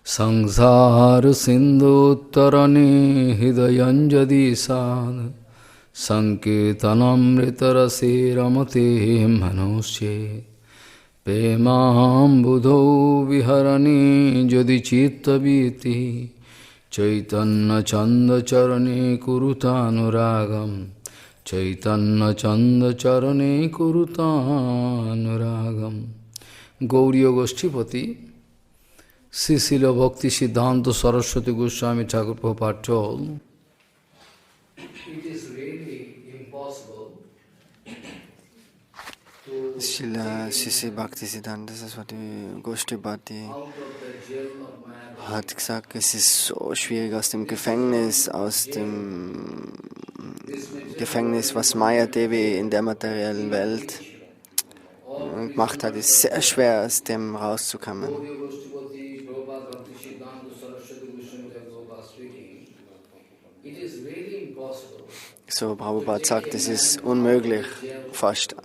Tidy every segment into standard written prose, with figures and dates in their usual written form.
Sangsara sindhu tarane hidayam sad Sanketanamritarase ramate manosche Pemam budho viharani jadi chitta viti Chaitanya chanda charane kurutanuragam Chaitanya chanda charane kurutanuragam Gauriya Goshtipati Srila Bhakti Siddhanta Saraswati Goswami Thakur Prabhupada told, it is really impossible to Srila Bhakti Siddhanta Saraswati Goshtipati hat gesagt, es ist so schwierig aus dem Gefängnis, was Maya Devi in der materiellen Welt gemacht hat, ist sehr schwer, aus dem rauszukommen. So, Prabhupada sagt, es ist unmöglich, fast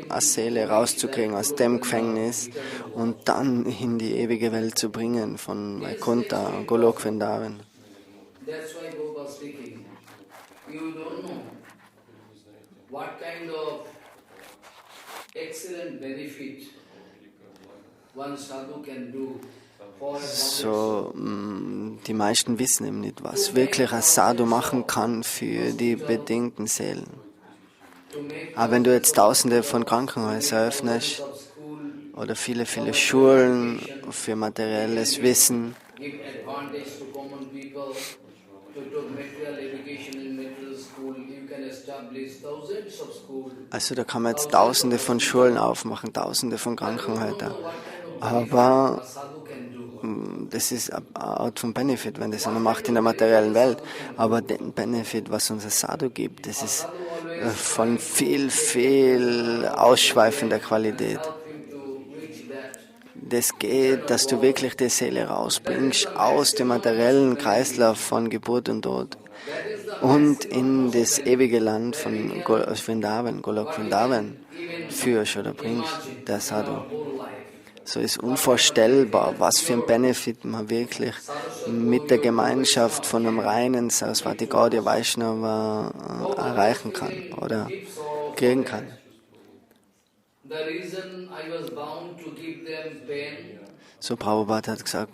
als Seele rauszukriegen aus dem Gefängnis und dann in die ewige Welt zu bringen, von Vaikuntha, Golok Vrindavan. So, die meisten wissen eben nicht, was wirklich ein Sadhu machen kann für die bedingten Seelen. Aber wenn du jetzt Tausende von Krankenhäusern öffnest oder viele, viele Schulen für materielles Wissen, also da kann man jetzt Tausende von Schulen aufmachen, Tausende von Krankenhäusern. Aber das ist eine Art von Benefit, wenn das einer macht in der materiellen Welt. Aber den Benefit, was unser Sadhu gibt, das ist von viel, viel ausschweifender Qualität. Das geht, dass du wirklich die Seele rausbringst aus dem materiellen Kreislauf von Geburt und Tod und in das ewige Land von Vrindavan, Golok Vrindavan führst oder bringst, der Sadhu. So ist unvorstellbar, was für ein Benefit man wirklich mit der Gemeinschaft von einem reinen Saraswati Gaudiya Vaishnava erreichen kann oder kriegen kann. So, Prabhupada hat gesagt,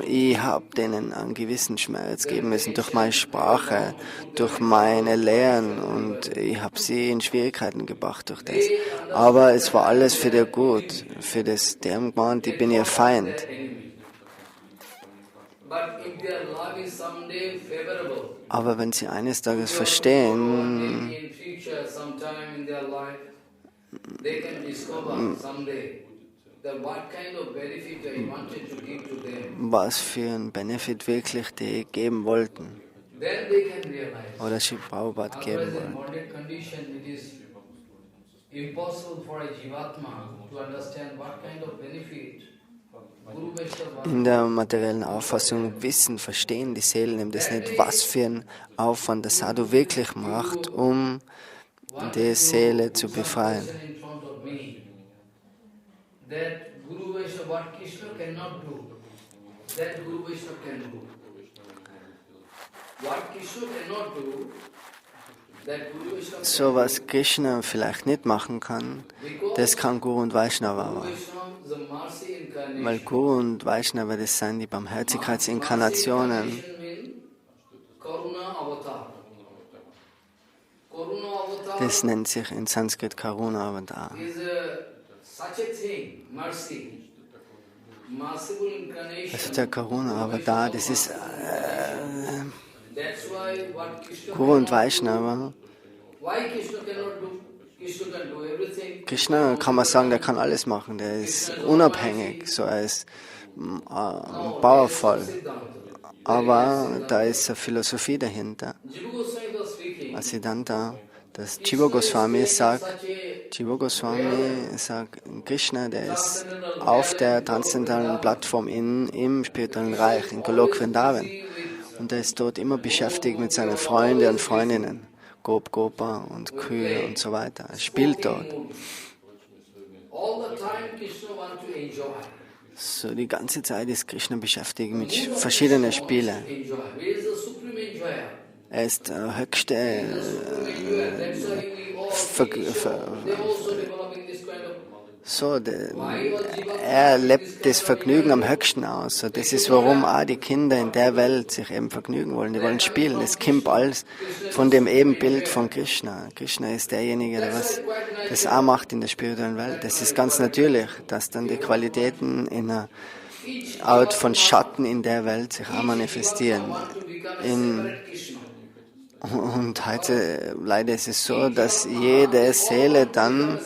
ich habe denen einen gewissen Schmerz geben müssen durch meine Sprache, durch meine Lehren und ich habe sie in Schwierigkeiten gebracht durch das. Aber es war alles für ihr Gut, für das, die haben gemeint, ich bin ihr Feind. Aber wenn sie eines Tages verstehen, was für ein Benefit wirklich die geben wollten oder Sri Prabhupada geben wollten. In der materiellen Auffassung wissen, verstehen die Seelen eben das nicht, was für einen Aufwand der Sadhu wirklich macht, um die Seele zu befreien. So was Krishna vielleicht nicht machen kann, das kann Guru und Vaishnava. Weil Guru und Vaishnava, das sind die Barmherzigkeitsinkarnationen. Das nennt sich in Sanskrit Karuna Avatar. Also der Karuna Avatar, das ist Guru und Vaishnava. Krishna kann man sagen, der kann alles machen, der ist unabhängig, so er ist powerful. Aber da ist eine Philosophie dahinter. Als Siddhanta, dass Jiva Goswami sagt, Krishna, der ist auf der transzendentalen Plattform im spirituellen Reich, in Golok Vrindavan. Und er ist dort immer beschäftigt mit seinen Freunden und Freundinnen, Gopa und Kühe und so weiter. Er spielt dort. So die ganze Zeit ist Krishna beschäftigt mit verschiedenen Spielen. Er ist der höchste er lebt das Vergnügen am höchsten aus. So, das ist, warum auch die Kinder in der Welt sich eben vergnügen wollen. Die wollen spielen. Es kommt alles von dem Ebenbild von Krishna. Krishna ist derjenige, der was das auch macht in der spirituellen Welt. Das ist ganz natürlich, dass dann die Qualitäten in einer Art von Schatten in der Welt sich auch manifestieren. Und heute leider ist es so, dass jede Seele dann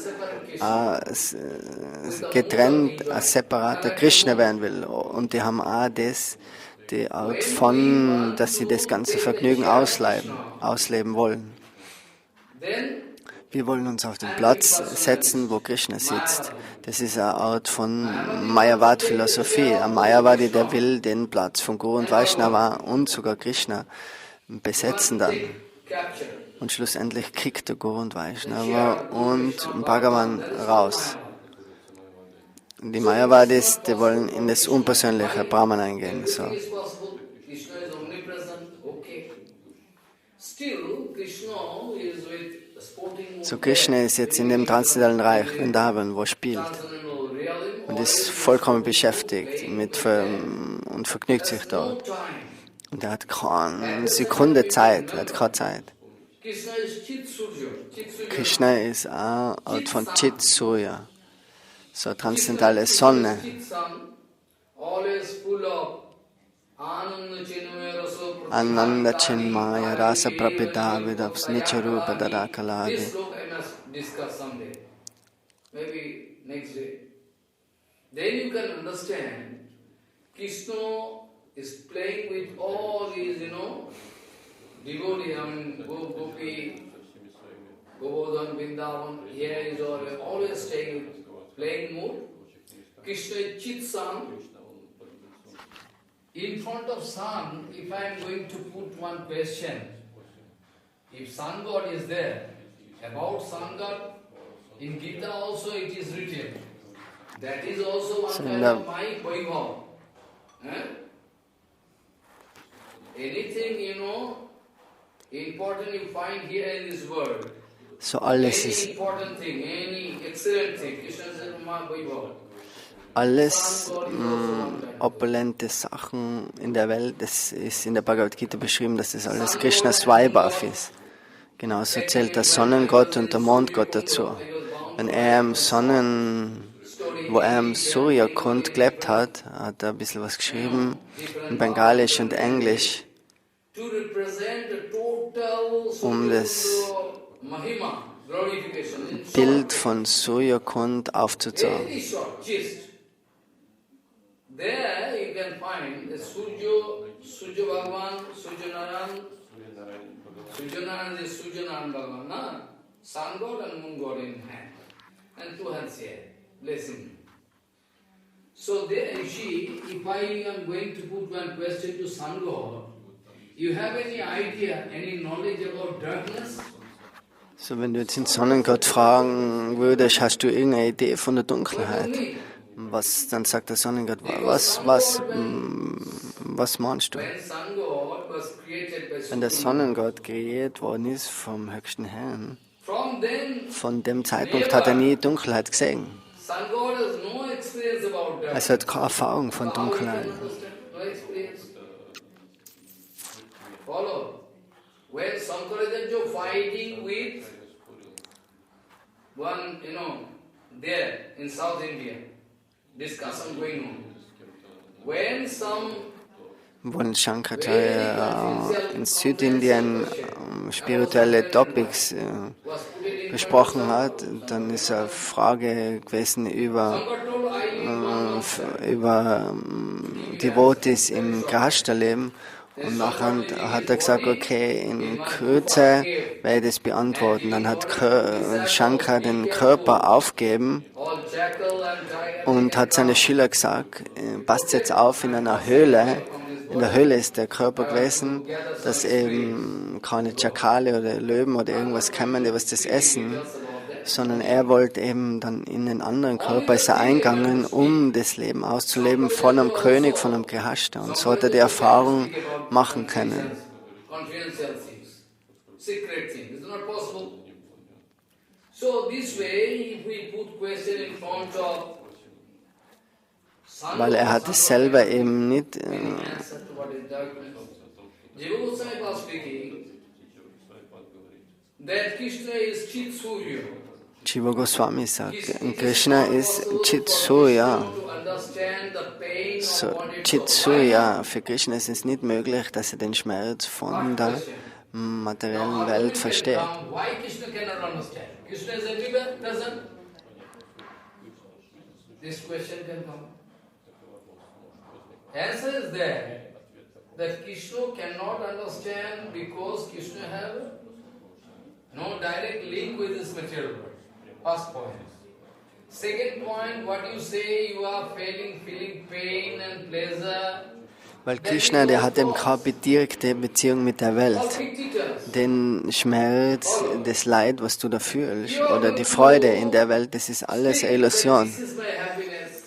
getrennt als separater Krishna werden will. Und die haben auch die Art von, dass sie das ganze Vergnügen ausleben wollen. Wir wollen uns auf den Platz setzen, wo Krishna sitzt. Das ist eine Art von Mayavad-Philosophie. Ein Mayavadi, der will den Platz von Guru und Vaishnava und sogar Krishna besetzen dann. Und schlussendlich kickt der Guru und Vaishnava und Bhagavan raus. Die Mayavadis, die wollen in das unpersönliche Brahman eingehen. So Krishna ist jetzt in dem transzendentalen Reich, Vrindavan, wo er spielt. Und ist vollkommen beschäftigt und vergnügt sich dort. Und er hat keine Sekunde Zeit, er hat keine Zeit. Krishna ist eine Art von Chit Surya, so eine transzendentale Sonne. Ananda Chinmaya Rasa Prapida Vidabs Nicharupa Darakaladi. Then you can understand Krishna is playing with all these, devotees, Gopi, Govardhan, Vrindavan, here is always staying with playing mood. Krishna is Chit Sun. In front of sun, if I am going to put one question, if Sun God is there, about Sun God, in Gita also it is written. That is also one kind of my Vaibhav. Anything, important you find here in this world. So alles any important thing, any excellent thing, Krishna says, my Vaibhav. Alles opulente Sachen in der Welt, das ist in der Bhagavad Gita beschrieben, dass das alles Krishnas Vaibhav ist. Genauso zählt der Sonnengott und der Mondgott dazu. Wenn er wo er im Surya-Kund gelebt hat, hat er ein bisschen was geschrieben, in Bengalisch und Englisch, um das Bild von Surya-Kund aufzuzeigen. There you can find the Surya Bhagavan, Surya is Surya Bhagavan, Sun God and Moon God in hand, and two hands here, blessing. So there you see, if I am going to put one question to Sun God, you have any idea, any knowledge about darkness? So wenn du jetzt den Sonnengott fragen würdest, hast du irgendeine Idee von der Dunkelheit? Dann sagt der Sonnengott, was meinst du? Wenn der Sonnengott kreiert worden ist vom Höchsten Herrn, von dem Zeitpunkt hat er nie Dunkelheit gesehen. Er hat keine Erfahrung von Dunkelheit. When Sankaracharya fighting with one, there in South India, discussion going on. When Shankaracharya in Südindien spirituelle Topics besprochen hat, dann ist eine Frage gewesen über Devotees im Grashta-Leben. Und nachher hat er gesagt, okay, in Kürze werde ich das beantworten. Dann hat Shankar den Körper aufgegeben und hat seine Schüler gesagt, passt jetzt auf in einer Höhle. In der Höhle ist der Körper gewesen, dass eben keine Schakale oder Löwen oder irgendwas kommen, die was das essen. sondern er wollte eben dann in den anderen Körper, ist er eingegangen, um das Leben auszuleben von einem König, von einem Geherrschten. Und so hat er die Erfahrung machen können. Weil er hat es selber eben nicht Jiva Goswami sagt, Krishna ist Chitsuya. So, Chitsuya, für Krishna ist es nicht möglich, dass er den Schmerz von der materiellen Welt versteht. Answer is there that Krishna cannot understand because Krishna has no direct link with this material world. First point. Second point, what you say, you are feeling pain and pleasure. Weil Krishna, der hat eben keine direkte Beziehung mit der Welt. Den Schmerz, das Leid, was du da fühlst, oder die Freude in der Welt, das ist alles Illusion.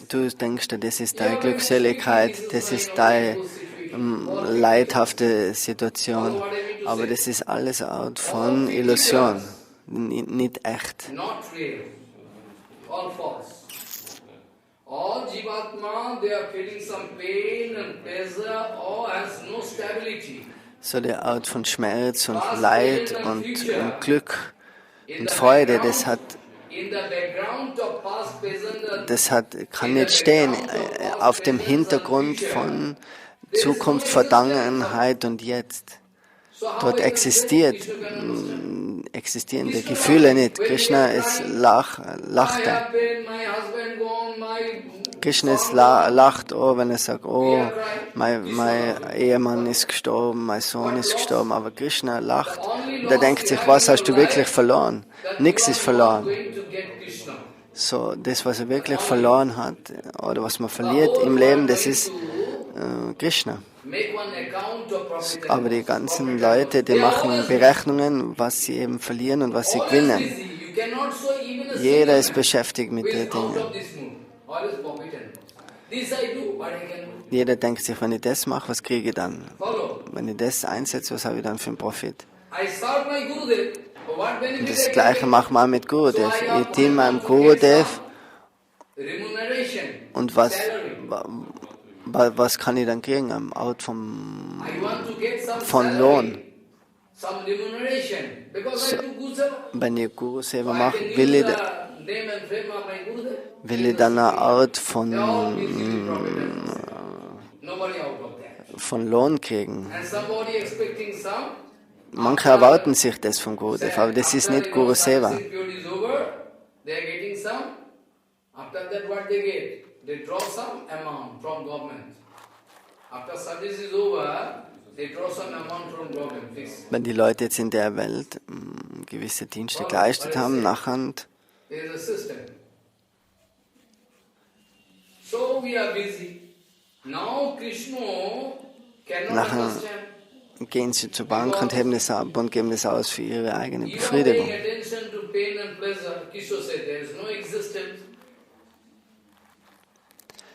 Du denkst, das ist deine Glückseligkeit, das ist deine leidhafte Situation, aber das ist alles Art von Illusion, nicht echt. All Jivatma, they are feeling some pain and pleasure or has no stability. So der Art von Schmerz und Leid und Glück und Freude, kann nicht stehen auf dem Hintergrund von Zukunft, Vergangenheit und Jetzt. Dort existieren die Gefühle nicht. Krishna ist lachte. Krishna ist lacht, wenn er sagt, oh, mein Ehemann ist gestorben, mein Sohn ist gestorben, aber Krishna lacht. Und er denkt sich, was hast du wirklich verloren? Nichts ist verloren. So, das, was er wirklich verloren hat, oder was man verliert im Leben, das ist Krishna. Aber die ganzen Leute, die machen Berechnungen, was sie eben verlieren und was sie gewinnen. Jeder ist beschäftigt mit den Dingen. Jeder denkt sich, wenn ich das mache, was kriege ich dann? Wenn ich das einsetze, was habe ich dann für einen Profit? Und das Gleiche machen wir auch mit Gurudev. Ich diene meinem Gurudev und was kann ich dann kriegen? Eine Art von Lohn. So, wenn ich Guru-Seva mache, will ich dann eine Art von Lohn kriegen. Manche erwarten sich das vom Gurudev, aber das ist nicht Guru-Seva. Wenn die Leute jetzt in der Welt gewisse Dienste geleistet haben, nachher gehen sie zur Bank und heben das ab und geben das aus für ihre eigene Befriedigung.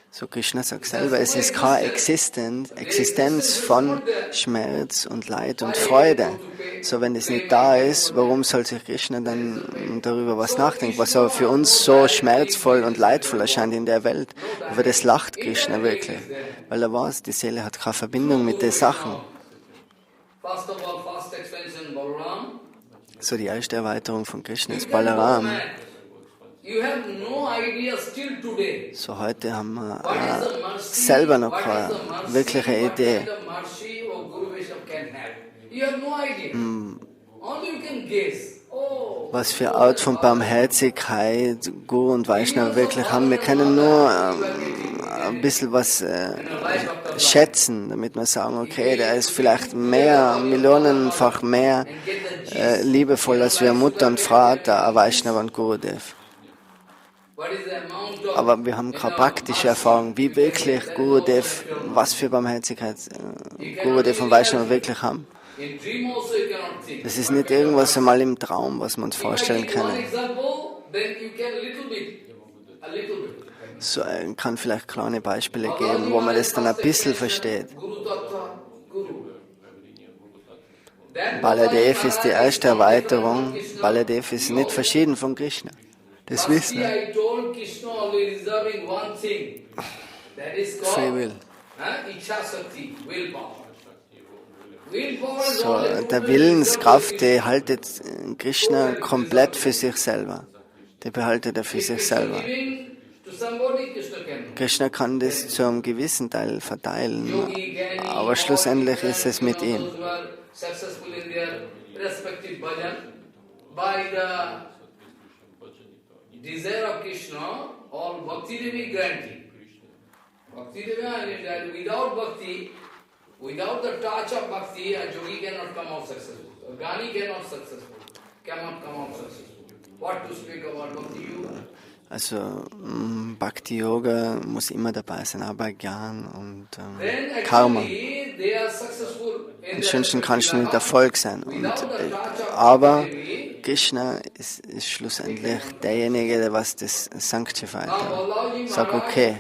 So Krishna sagt selber, es ist keine Existenz von Schmerz und Leid und Freude. So wenn es nicht da ist, warum soll sich Krishna dann darüber was nachdenken, was aber für uns so schmerzvoll und leidvoll erscheint in der Welt? Aber das lacht Krishna wirklich, weil er weiß, die Seele hat keine Verbindung mit den Sachen. So die erste Erweiterung von Krishna ist Balaram. So heute haben wir selber noch keine wirkliche Idee, was für Art von Barmherzigkeit Guru und Vaishnav wirklich haben. Wir können nur ein bisschen was schätzen, damit wir sagen, okay, der ist vielleicht millionenfach mehr liebevoll als wir Mutter und Vater, Vaishnava und Gurudev. Aber wir haben keine praktische Erfahrung, wie wirklich Gurudev, was für Barmherzigkeit Gurudev und Vaishnava wirklich haben. Das ist nicht irgendwas einmal im Traum, was wir uns vorstellen können. So, kann vielleicht kleine Beispiele geben, wo man das dann ein bisschen versteht. Baladev ist die erste Erweiterung. Baladev ist nicht verschieden von Krishna. Das wissen wir. Free Will. So, der Willenskraft, die haltet Krishna komplett für sich selber. Die behaltet er für sich selber. Krishna kann das zu einem gewissen Teil verteilen, aber schlussendlich ist es mit ihm. Without the touch of bhakti, a yogi cannot come out successful. A Gani cannot come out successful. What to speak about bhakti yoga? Also Bhakti Yoga muss immer dabei sein, aber Gyan und Karma. Am schönsten kann es nicht Erfolg sein. Aber Krishna ist schlussendlich derjenige, der was das sanctified. Sagt, okay.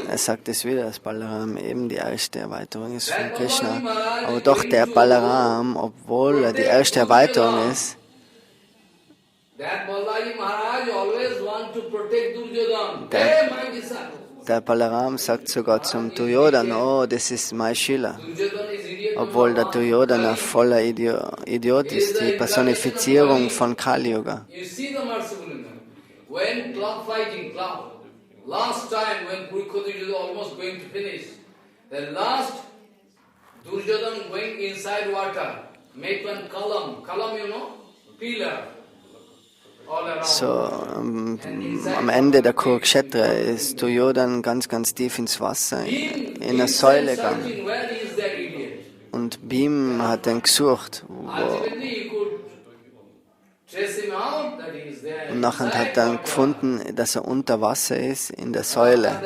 Er sagt es wieder, dass Balaram eben die erste Erweiterung ist von Krishna. Aber doch der Balaram, obwohl er die erste Erweiterung ist, der Balaram sagt sogar zum Duryodhan, oh, das ist mein Schüler. Obwohl der Duryodhan ein voller Idiot ist, die Personifizierung von Kali Yuga. When cloud fighting, last time when Duryodhan was almost going to finish, the last Duryodhan going inside water, make one column, you know, pillar. So, am Ende der Kurukshetra ist Duryodhan ganz, ganz tief ins Wasser, in eine Säule gegangen. Und Bhim hat ihn gesucht. Und nachher hat er gefunden, dass er unter Wasser ist, in der Säule.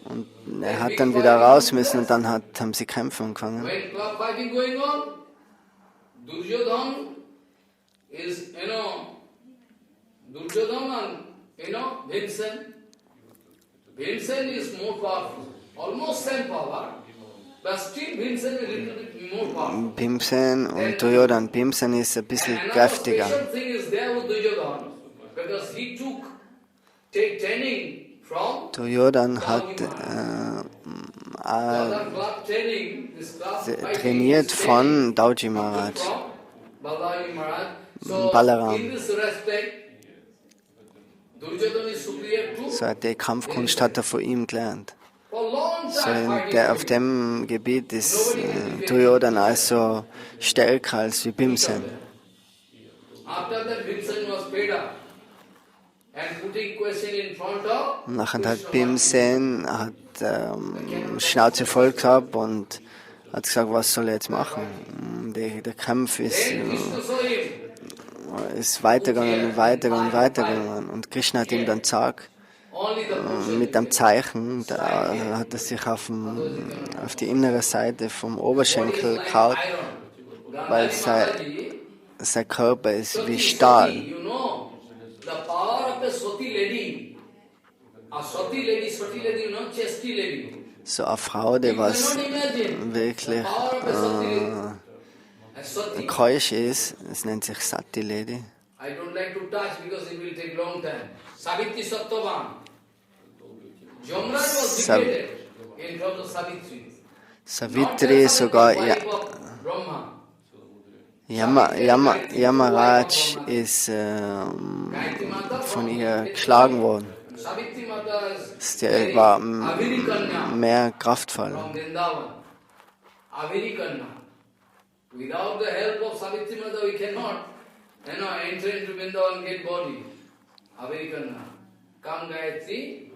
Und er hat dann wieder raus müssen und dann haben sie Kämpfe angefangen. Bhimsen is more powerful, almost same power. Bhimsen und Duryodhan. Bhimsen ist ein bisschen kräftiger. Duryodhan hat trainiert von Dauji Maharaj, Balaram. So, die Kampfkunst hat er von ihm gelernt. So auf dem Gebiet ist Duryodhan also stärker als wie Bhimsen. Nachher hat Bhimsen Schnauze voll gehabt und hat gesagt, was soll er jetzt machen? Der Kampf ist weitergegangen. Und Krishna hat ihm dann gesagt, mit einem Zeichen, da hat er sich auf die innere Seite vom Oberschenkel gehauen, weil sein Körper ist wie Stahl. So eine Frau, die was wirklich keusch ist, es nennt sich Sati Lady. Savitri sogar Yamaraj ist von ihr geschlagen worden. Sie war mehr kraftvoll. Without the help of Savitri Mata, we cannot, enter into Vrindavan and get body. Avarikana. Come Gayatri,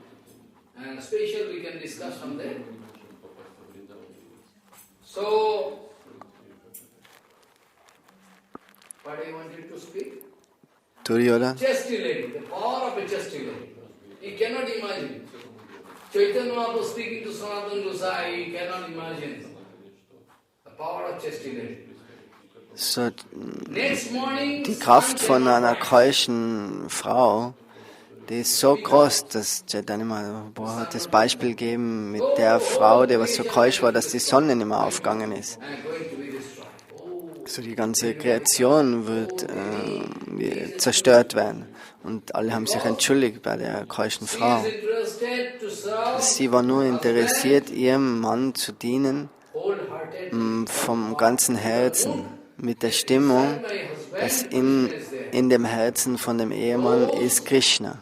and special we can discuss from there. So, what I wanted to speak? Duryodhan. Chesty lady, the power of a chesty lady. You cannot imagine. Chaitanya Mahaprabhu speaking to Sanatana Gosai, you cannot imagine the power of chesty lady. So, die Kraft von einer keuschen Frau, die ist so groß, dass Chaitanya Mahaprabhu hat das Beispiel gegeben mit der Frau, die was so keusch war, dass die Sonne nicht mehr aufgegangen ist. So die ganze Kreation wird zerstört werden. Und alle haben sich entschuldigt bei der keuschen Frau. Sie war nur interessiert, ihrem Mann zu dienen, vom ganzen Herzen, mit der Stimmung, dass in dem Herzen von dem Ehemann ist Krishna.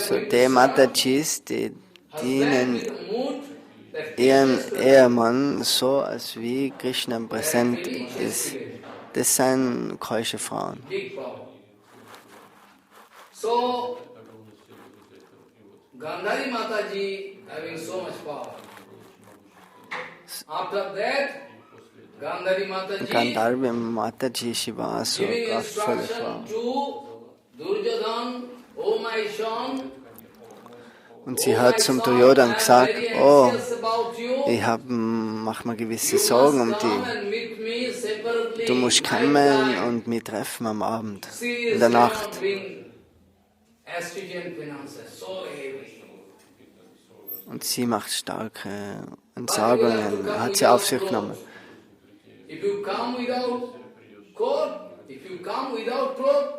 So, die Matajis, die dienen ihren Ehemann so, als wie Krishna präsent ist. Das sind keusche Frauen. So, Gandhari Mataji having so much power. After that, Gandhari Mataji, sie war so kraftvolle Frau. Duryodhan, oh my son, und sie hat zum Duryodhan gesagt, oh, ich mache mir gewisse Sorgen um dich. Du musst kommen und mich treffen am Abend, in der Nacht. Und sie macht starke Entsagungen, hat sie auf sich genommen.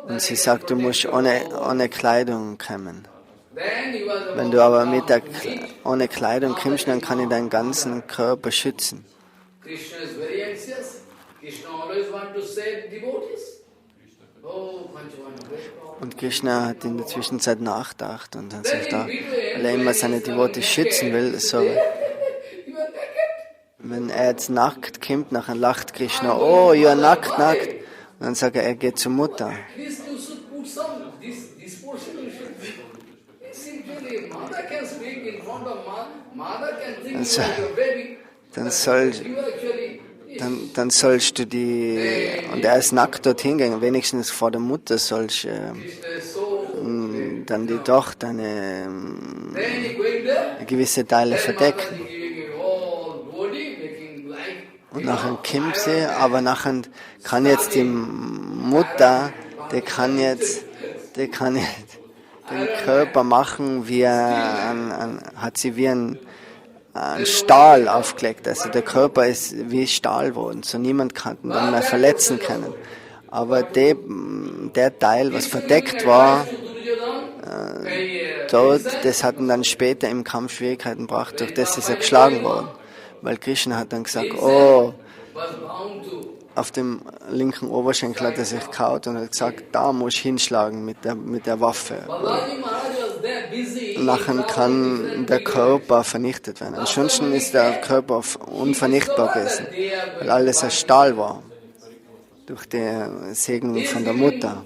Und sie sagt, du musst ohne Kleidung kommen. Wenn du aber ohne Kleidung kommst, dann kann ich deinen ganzen Körper schützen. Und Krishna hat in der Zwischenzeit nachgedacht und hat sich da, weil er immer seine Devotees schützen will, so, wenn er jetzt nackt kommt, nachher lacht Krishna, oh, ja, nackt. Und dann sagt er geht zur Mutter. Dann sollst du und er ist nackt dorthin gehen, wenigstens vor der Mutter sollst dann die Tochter eine gewisse Teile verdecken. Und nachher kommt sie, aber nachher kann jetzt die Mutter, die kann jetzt den Körper machen, hat sie wie ein Stahl aufgelegt. Also der Körper ist wie Stahl geworden, so niemand kann ihn dann mehr verletzen können. Aber der Teil, was verdeckt war, dort, das hat ihn dann später im Kampf Schwierigkeiten gebracht, durch das ist er geschlagen worden. Weil Krishna hat dann gesagt, oh, auf dem linken Oberschenkel hat er sich gehaut und hat gesagt, da muss ich hinschlagen mit der Waffe. Nachher kann der Körper vernichtet werden. Ansonsten ist der Körper unvernichtbar gewesen, weil alles aus Stahl war, durch die Segnung von der Mutter,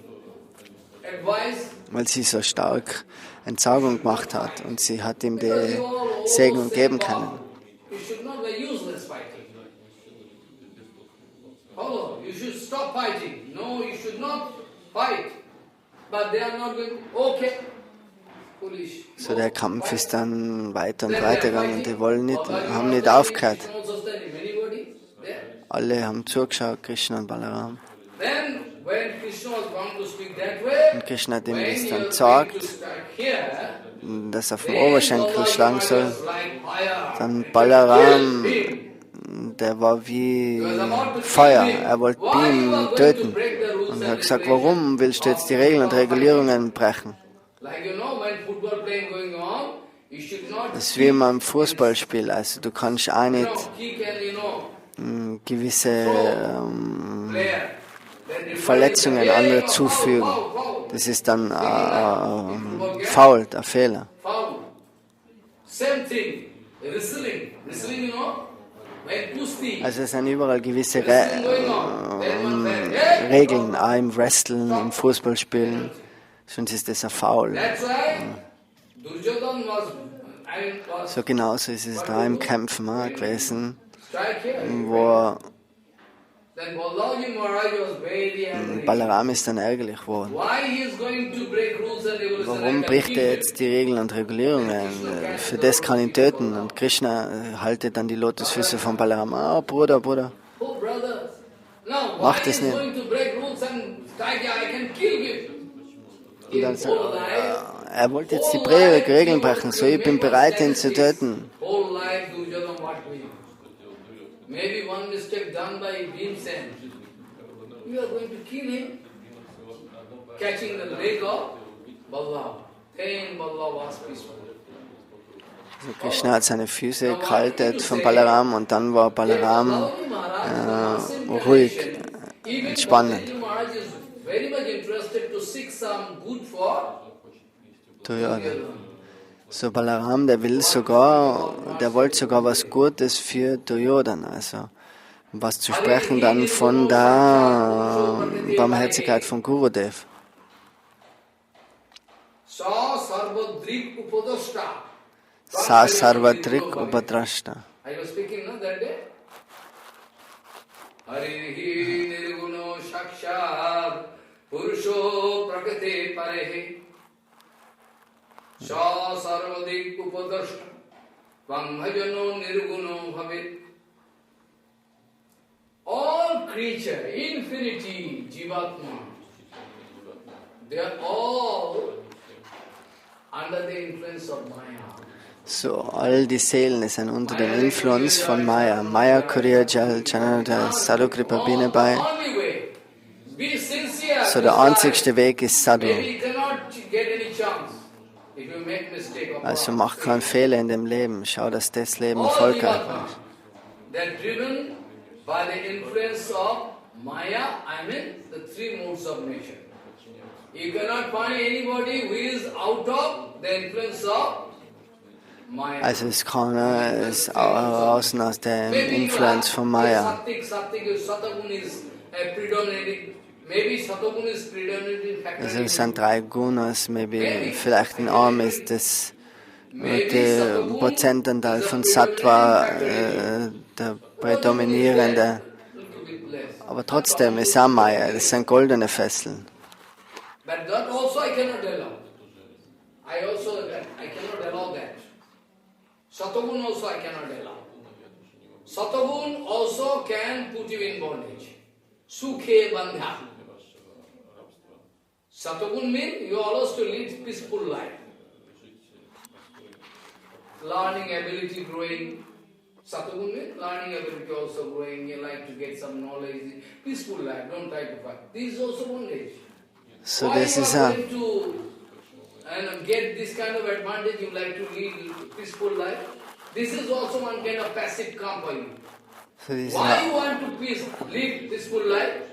weil sie so stark Entsagung gemacht hat und sie hat ihm die Segnung geben können. You should stop fighting. No, you should not fight. But they are not going, okay. So der Kampf ist dann weiter und weiter gegangen und die haben nicht aufgehört. Alle haben zugeschaut, Krishna und Balaram. Und Krishna hat ihm das dann gesagt, dass er auf dem Oberschenkel schlagen soll. Dann Balaram, der war wie Feuer, er wollte ihn töten. Und er hat gesagt, warum willst du jetzt die Regeln und Regulierungen brechen? Das ist wie immer im Fußballspiel, also du kannst auch nicht gewisse Verletzungen andere zufügen. Das ist dann faul, ein Fehler. Also es sind überall gewisse Regeln, auch im Wrestling, im Fußballspielen, sonst ist das ein Foul. So genauso ist es da im Kämpfen gewesen, wo Balaram ist dann ärgerlich geworden. Warum bricht er jetzt die Regeln und Regulierungen? Für das kann ihn töten. Und Krishna haltet dann die Lotusfüße von Balaram. Ah, Bruder. mach das nicht. Und dann sagt er wollte jetzt die Regeln brechen, so ich bin bereit, ihn zu töten. Also Krishna hat seine Füße gehalten von Balaram und dann war Balaram ruhig, entspannend. Duryodhan. So Balaram, der wollte sogar was Gutes für Duryodhan, also was zu sprechen dann von der Barmherzigkeit von Gurudev. Sa sarvadrik upadrashta. Harihi nirguno shakshad purusho prakate parehe Sa sarvadik upadrashta Vambhajano nirguno bhavit. All creature, infinity, Jivatma, they are all under the influence of Maya. So, all die Seelen sind unter dem Einfluss von Maya. Maya Kuriya Jal Janata Sadhu Kripa Bine Bai. So, der einzigste Weg ist Sadhu. Also mach keinen Fehler in dem Leben. Schau, dass das Leben erfolgreich wird. By the influence of Maya, I mean the three modes of nature. You cannot find anybody who is out of the influence of Maya. Also es kann raus aus dem Influence von Maya. Also es sind drei Gunas, maybe vielleicht ein Arm ist das der Prozentanteil von Sattva, der prädominierende. Aber trotzdem ist auch Maya, das sind goldene Fesseln. But that also I cannot allow. I cannot allow that. Satagun also I cannot allow. Satagun also can put you in bondage. Sukhe bandha. Satagun means you are allowed to lead peaceful life. Learning ability growing. Satagun means learning ability also growing. You like to get some knowledge. Peaceful life, don't try to fight. This is also bondage. So this is a get this kind of advantage, you like to lead peaceful life. This is also one kind of passive company. So why you want to live peaceful life?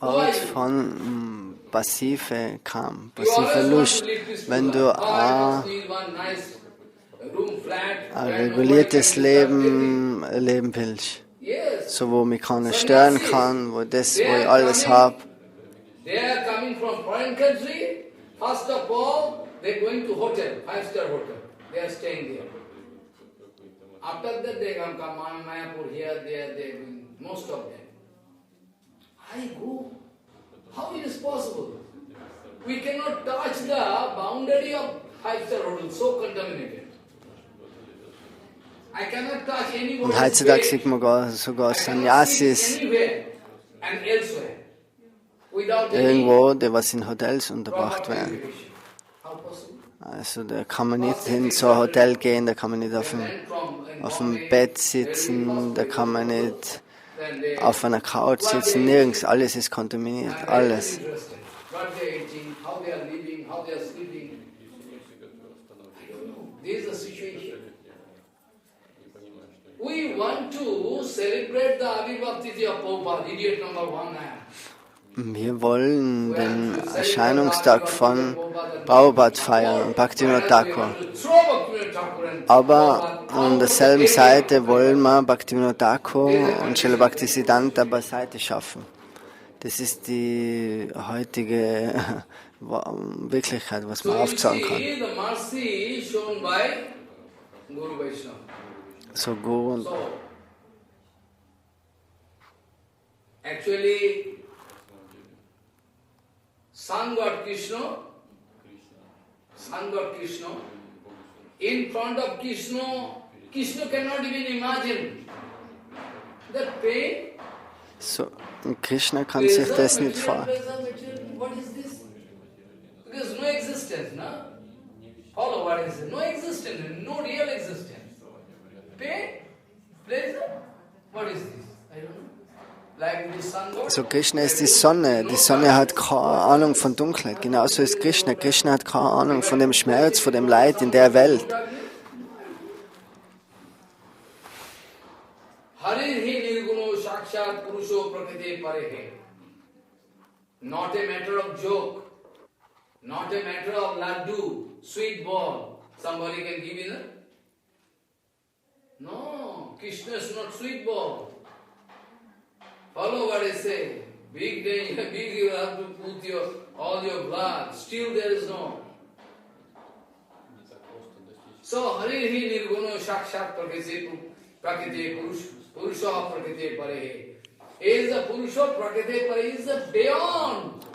Art von passive Lust. Wenn du ein reguliertes Leben willst, so wo mich keiner stören kann, wo ich alles habe. They are coming from foreign country. First of all, they are going to hotel, 5-star hotel. They are staying there. After that, they come Mayapur here, there, most of them. I go. How it is possible? We cannot touch the boundary of 5-star hotel, so contaminated. I cannot touch anybody. Und heutzutage sieht man sogar Sannyasis irgendwo, die was in Hotels unterbracht werden. Also da kann man nicht in so ein Hotel gehen, da kann man nicht auf dem Bett sitzen, da kann man nicht auf einer Couch sitzen, nirgends, alles ist kontaminiert, alles. We want to celebrate the Abhibhakti of Prabhupada, idiot number 1. Wir wollen den Erscheinungstag von Prabhupada feiern, Bhaktivinoda Thakur. Aber an derselben Seite wollen wir Bhaktivinoda Thakur und Srila Bhaktisiddhanta beiseite schaffen. Das ist die heutige Wirklichkeit, was man aufzeigen kann. So Guru und actually, Sun God Krishna, in front of Krishna cannot even imagine that pain. So, Und Krishna kann sich das nicht vor. What is this? Because no existence, no? Follow what is it? No existence, no real existence. Pain, pleasure, what is this? I don't know. Like the sun god. So Krishna ist die Sonne. Die Sonne hat keine Ahnung von Dunkelheit. Genauso ist Krishna. Krishna hat keine Ahnung von dem Schmerz, von dem Leid in der Welt. Not a matter of joke, not a matter of laddu, sweet ball. Somebody can give you that? No, Krishna is not sweet ball. Follow what I say. Big danger, big you have to put all your blood. Still there is no. So Hari Nirguno Shakshat Prakriti Purusha Prakriti Parehe. Is the Purusha Prakriti Parehe is the beyond.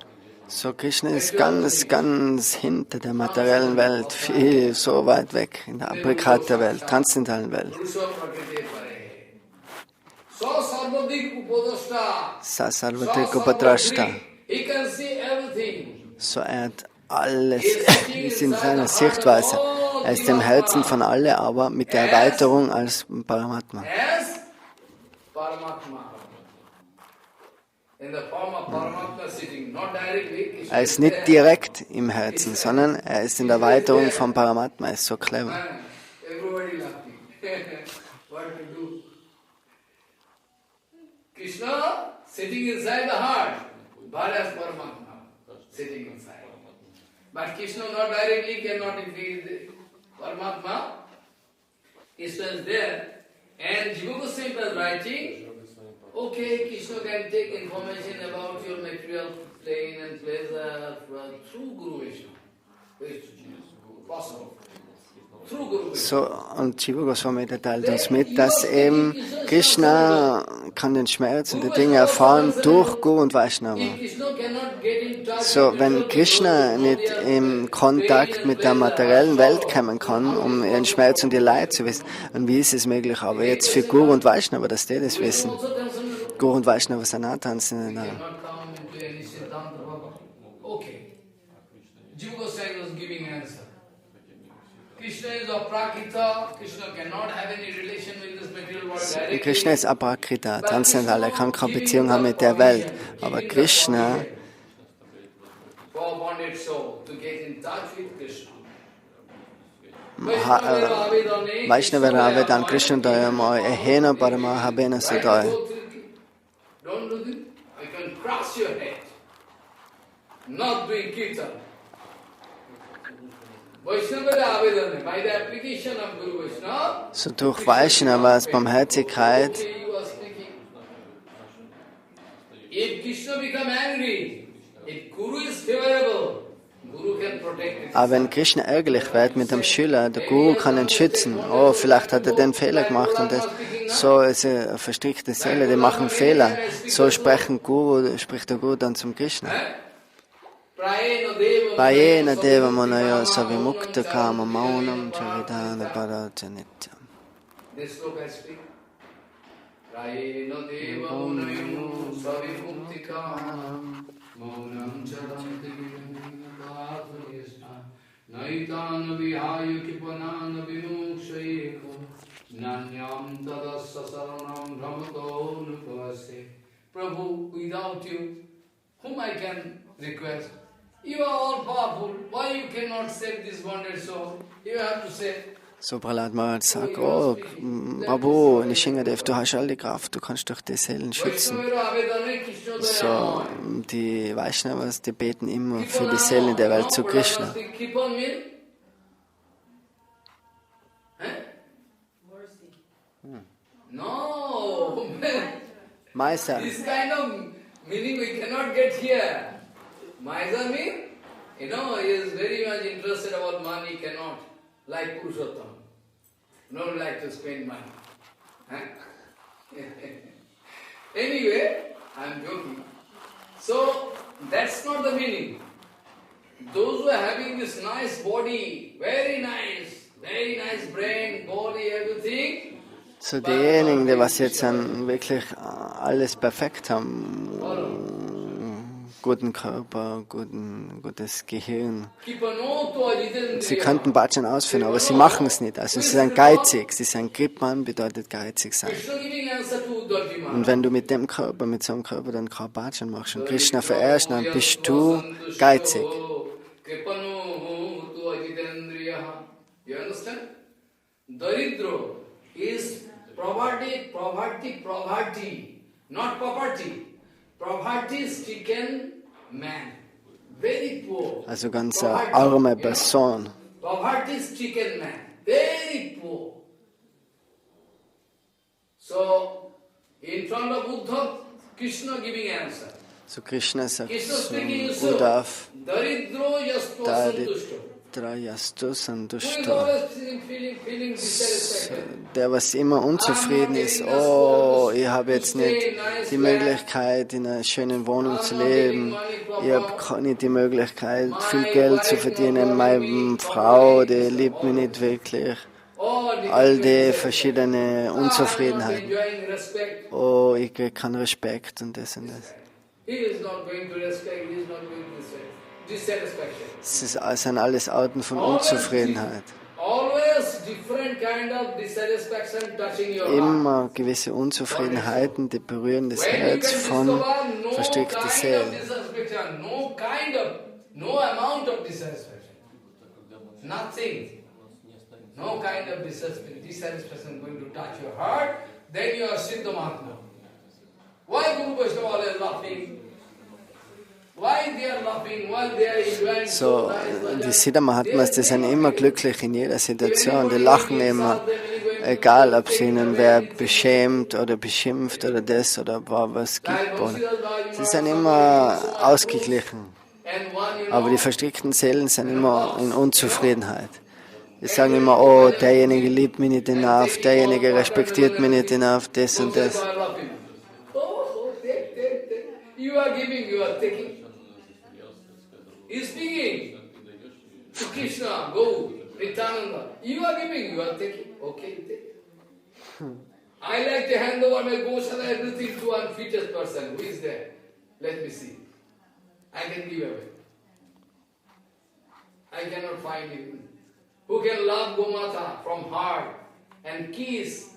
So Krishna ist ganz, ganz hinter der materiellen Welt, viel so weit weg, in der Abrikat der Welt, transzendentalen Welt. Sa Sarvadik Upadrashta. So er hat alles in seiner Sichtweise. Er ist im Herzen von alle, aber mit der Erweiterung als Paramatma. Er ist nicht direkt im Herzen, sondern er ist in der Erweiterung vom Paramatma. Er ist so clever. Krishna sitting inside the heart, but as Paramatma sitting inside. But Krishna not directly cannot defeat the Paramatma. Krishna is there, and Jiva Goswami was writing, okay, Krishna can take information about your material plane and pleasure through Guru-Vaishnav. It's possible. So, und Jiva Goswami teilt uns mit, dass eben Krishna kann den Schmerz und die Dinge erfahren durch Guru und Vaishnava. So, wenn Krishna nicht im Kontakt mit der materiellen Welt kommen kann, um ihren Schmerz und ihr Leid zu wissen, dann wie ist es möglich? Aber jetzt für Guru und Vaishnava, dass die das wissen. Guru und Vaishnava sind auch tanzen. Okay. Jiva Goswami was giving answer. Krishna is aprakrita. Krishna cannot have any relation with this material world directly. Krishna ist aprakrita, transzendental. Er kann keine Beziehung haben mit der Welt. Aber Krishna Vaishnava Avedan Krishna Dayama Ehena Parama Habena Sudaya. Don't do this. I can crush your head. Not doing kirtan. By the application of Guru Vaishnava, so durch Vaishnavas Barmherzigkeit, if Krishna become angry, if Guru is favorable, Guru can protect it. Aber wenn Krishna ärgerlich wird mit dem Schüler, der Guru kann ihn schützen. Oh, vielleicht hat er den Fehler gemacht und das. So ist eine verstrickte Seele, die machen Fehler. So spricht der Guru dann zum Krishna. Prayena Deva Manaya Savimukta Kama Maunam Chavidana Bharata Nityam. This sloka I speak. Prayena Deva Manaya Savimukta Kama Maunam Chadanti Bharata Nityam. Naitana Vihaya Kipanana Vinukshayeko Nanyam Tadassa Saranam Ramato Nupase. Prabhu, without you, whom I can request? You are all powerful. Why you cannot save this bonded soul? You have to save. So Prahlad Maharaj sagt, oh, Prabhu, Nishingadev, du hast all die Kraft, du kannst doch die Seelen schützen. So, die Vaishnavas, die beten immer für die Seelen der Welt zu Krishna. No, Meister. this kind of meaning we cannot get here. Maisa means, he is very much interested about money, cannot, like Purushottam. Not like to spend money. Anyway, I am joking. So, that's not the meaning. Those who are having this nice body, very nice brain, body, everything, So diejenigen, die was jetzt dann wirklich alles perfekt haben, guten Körper, gutes Gehirn. Sie könnten Bhajan ausführen, aber sie machen es nicht. Also sie sind geizig. Sie sind Kripan bedeutet geizig sein. Und wenn du mit dem Körper, mit so einem Körper dann kein Bhajan machst und Krishna verehrst, dann bist du geizig. You understand? Daridro is poverty, not poverty. Poverty-stricken man, very poor. Also ganz eine arme Person. Poverty-stricken man, very poor. So, in front of Buddha, Krishna giving answer. So Krishna sagt zu Uddhav, der, was immer unzufrieden ist, oh, ich habe jetzt nicht die Möglichkeit, in einer schönen Wohnung zu leben, ich habe nicht die Möglichkeit, viel Geld zu verdienen, meine Frau, die liebt mich nicht wirklich. All die verschiedenen Unzufriedenheiten. Oh, ich kriege keinen Respekt und das und das. Es sind alles Arten von Unzufriedenheit. Immer gewisse Unzufriedenheiten, die berühren das Herz von verstrickten Seelen. No kind of dissatisfaction going to touch your heart, then you are Siddha Mahatma. Why Guru-Vaishnava always laughing? Why they are laughing? Why they are enjoying? So, die Siddha Mahatmas, die sind immer glücklich in jeder Situation, die lachen immer, egal ob sie ihnen wer beschämt oder beschimpft oder das oder was gibt. Oder. Sie sind immer ausgeglichen, aber die verstrickten Seelen sind immer in Unzufriedenheit. Die sagen immer, oh, derjenige liebt mich nicht enough, derjenige respektiert mich nicht enough, das und das. You are giving, you are taking. He is speaking to Krishna, Guru, Nityananda. You are giving, you are taking. Okay, take. I like to hand over my Goshala, everything to one fittest person. Who is there? Let me see. I can give away. I cannot find him. Who can love Gomata from heart and kiss?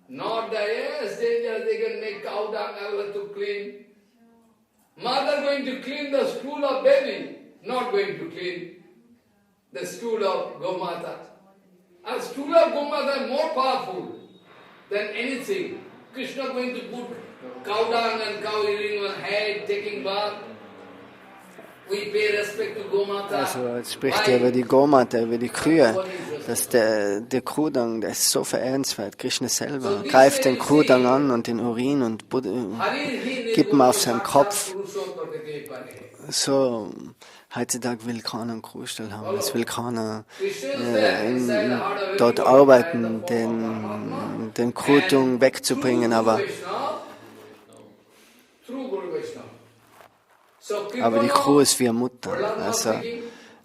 Not that, yes, they can make cow dung, I will have to clean. Mother going to clean the stool of baby, not going to clean the stool of Gomata. A stool of Gomata is more powerful than anything. Krishna going to put cow dung and cow urine on head, taking bath. Also jetzt spricht er über die Gomata, über die Kühe, dass der Kuhdang, der ist so verehrenswert. Krishna selber greift den Kuhdang an und den Urin und gibt ihn auf seinen Kopf. So, heutzutage will keiner einen Kuhstall haben, es will keiner dort arbeiten, den Kuhdung wegzubringen, aber die Kuh ist wie eine Mutter, also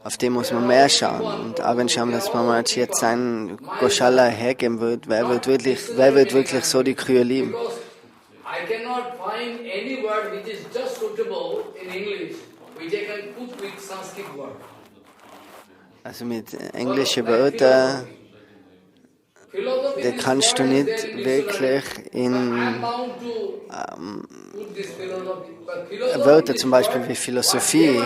auf die muss man mehr schauen. Und auch wenn schauen, dass man jetzt seinen Goshala hergeben wird, wer wird wirklich so die Kühe lieben? Also mit englischen Wörtern, die kannst du nicht wirklich in Wörter zum Beispiel wie Philosophie,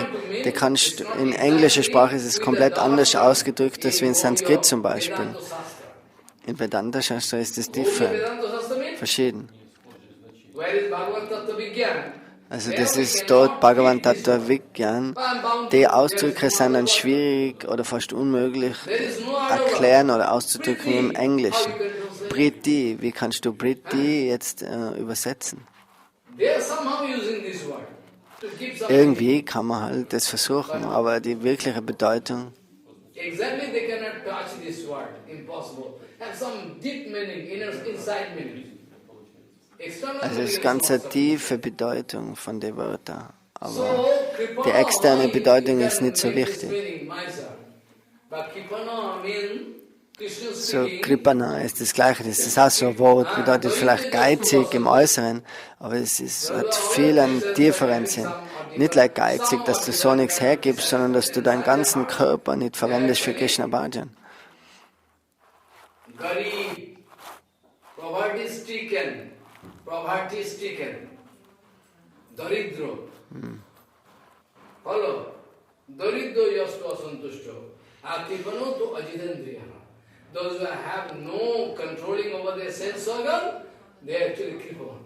die kannst du, in englischer Sprache ist es komplett anders ausgedrückt als wie in Sanskrit zum Beispiel. In Vedanta Shastra ist es verschieden. Also das ist dort Bhagavan Tattva Vigyan. Die Ausdrücke sind dann schwierig oder fast unmöglich erklären oder auszudrücken im Englischen. Priti, wie kannst du Priti jetzt übersetzen? Irgendwie kann man halt das versuchen, aber die wirkliche Bedeutung also es ist ganz eine tiefe Bedeutung von den Wörtern, aber die externe Bedeutung ist nicht so wichtig. So Kripana ist das Gleiche, das ist auch so ein Wort, bedeutet vielleicht geizig im Äußeren, aber hat viel einen tieferen Sinn. Nicht like geizig, dass du so nichts hergibst, sondern dass du deinen ganzen Körper nicht verwendest für Krishna Bhajan. Those who have no controlling over their sense organ, they are actually crippled.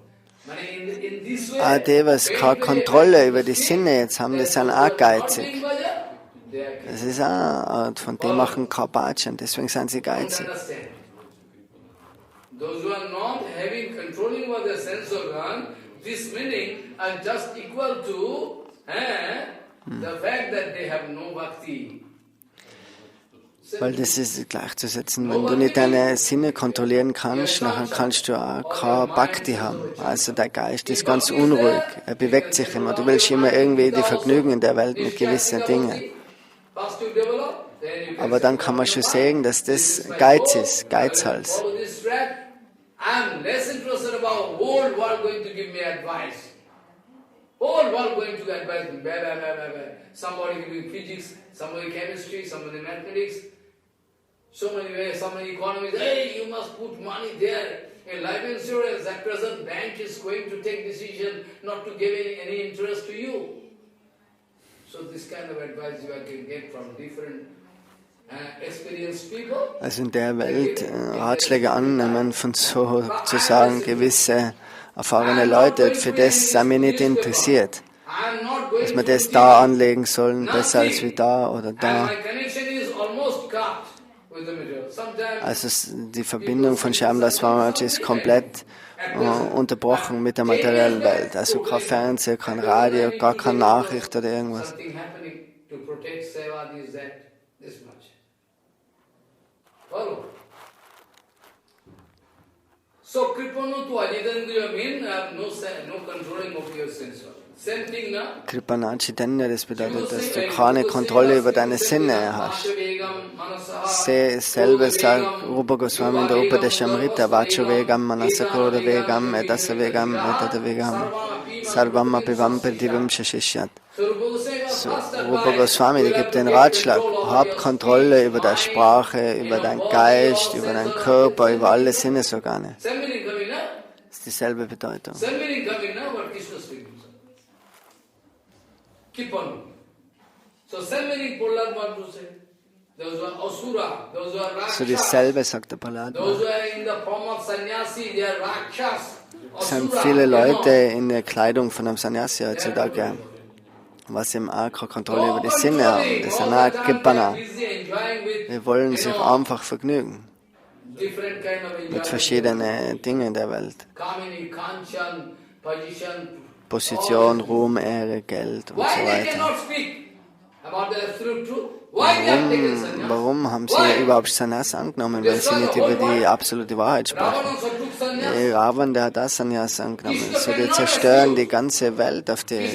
Die, was keine Kontrolle über die Sinne jetzt haben, die sind auch geizig. Das ist auch, von dem machen keine Bhajan, deswegen sind sie geizig. Those who are not having controlling over their sense organ, this meaning are just equal to the fact that they have no bhakti. Weil das ist gleichzusetzen, wenn du nicht deine Sinne kontrollieren kannst, dann kannst du auch kein Bhakti haben. Also der Geist ist ganz unruhig, er bewegt sich immer. Du willst immer irgendwie die Vergnügen in der Welt mit gewissen Dingen. Aber dann kann man schon sehen, dass das Geiz ist, Geizhals. Whole world going to advise me, somebody giving physics, somebody chemistry, somebody mathematics, so many ways, so many economies. Hey, you must put money there. In life insurance, at present bank is going to take decision not to give any interest to you. So this kind of advice you can get from different experienced people. Also in der Welt Ratschläge annehmen von sozusagen gewisse erfahrene Leute, für das sind wir nicht interessiert. Dass wir das da anlegen sollen, besser als wie da oder da. Also die Verbindung von Shyamdas Maharaj ist komplett unterbrochen mit der materiellen Welt. Also kein Fernseher, kein Radio, gar keine Nachricht oder irgendwas. So, Kripano to Ajitendriya mean no controlling of your sense organ. Same thing, na? Kripana Chaitanya, das bedeutet, dass du keine Kontrolle über deine Sinne hast. Selbe sagt Rupa Goswami in der Upadeshamrita, Vacho Vegam, Manasakroda Vegam, Edasa Vegam, Edada Vegam, Sarvam Apivam Pradivim Shashishyat. So, Rupa Goswami, die gibt den Ratschlag, hab Kontrolle über deine Sprache, über deinen Geist, über deinen Körper, über alle Sinnesorgane. Das ist dieselbe Bedeutung. So dieselbe, sagt der Prahlad. Es sind viele Leute in der Kleidung von einem Sannyasi heutzutage, was eben auch keine Kontrolle über die Sinne haben. Das sind auch Kripana. Wir wollen sich einfach vergnügen mit verschiedenen Dingen der Welt. Position, Ruhm, Ehre, Geld und so weiter. Warum haben sie überhaupt Sannyas angenommen, wenn sie nicht über die absolute Wahrheit sprechen? Ravan, der hat das Sannyas angenommen. So, die zerstören die ganze Welt auf die...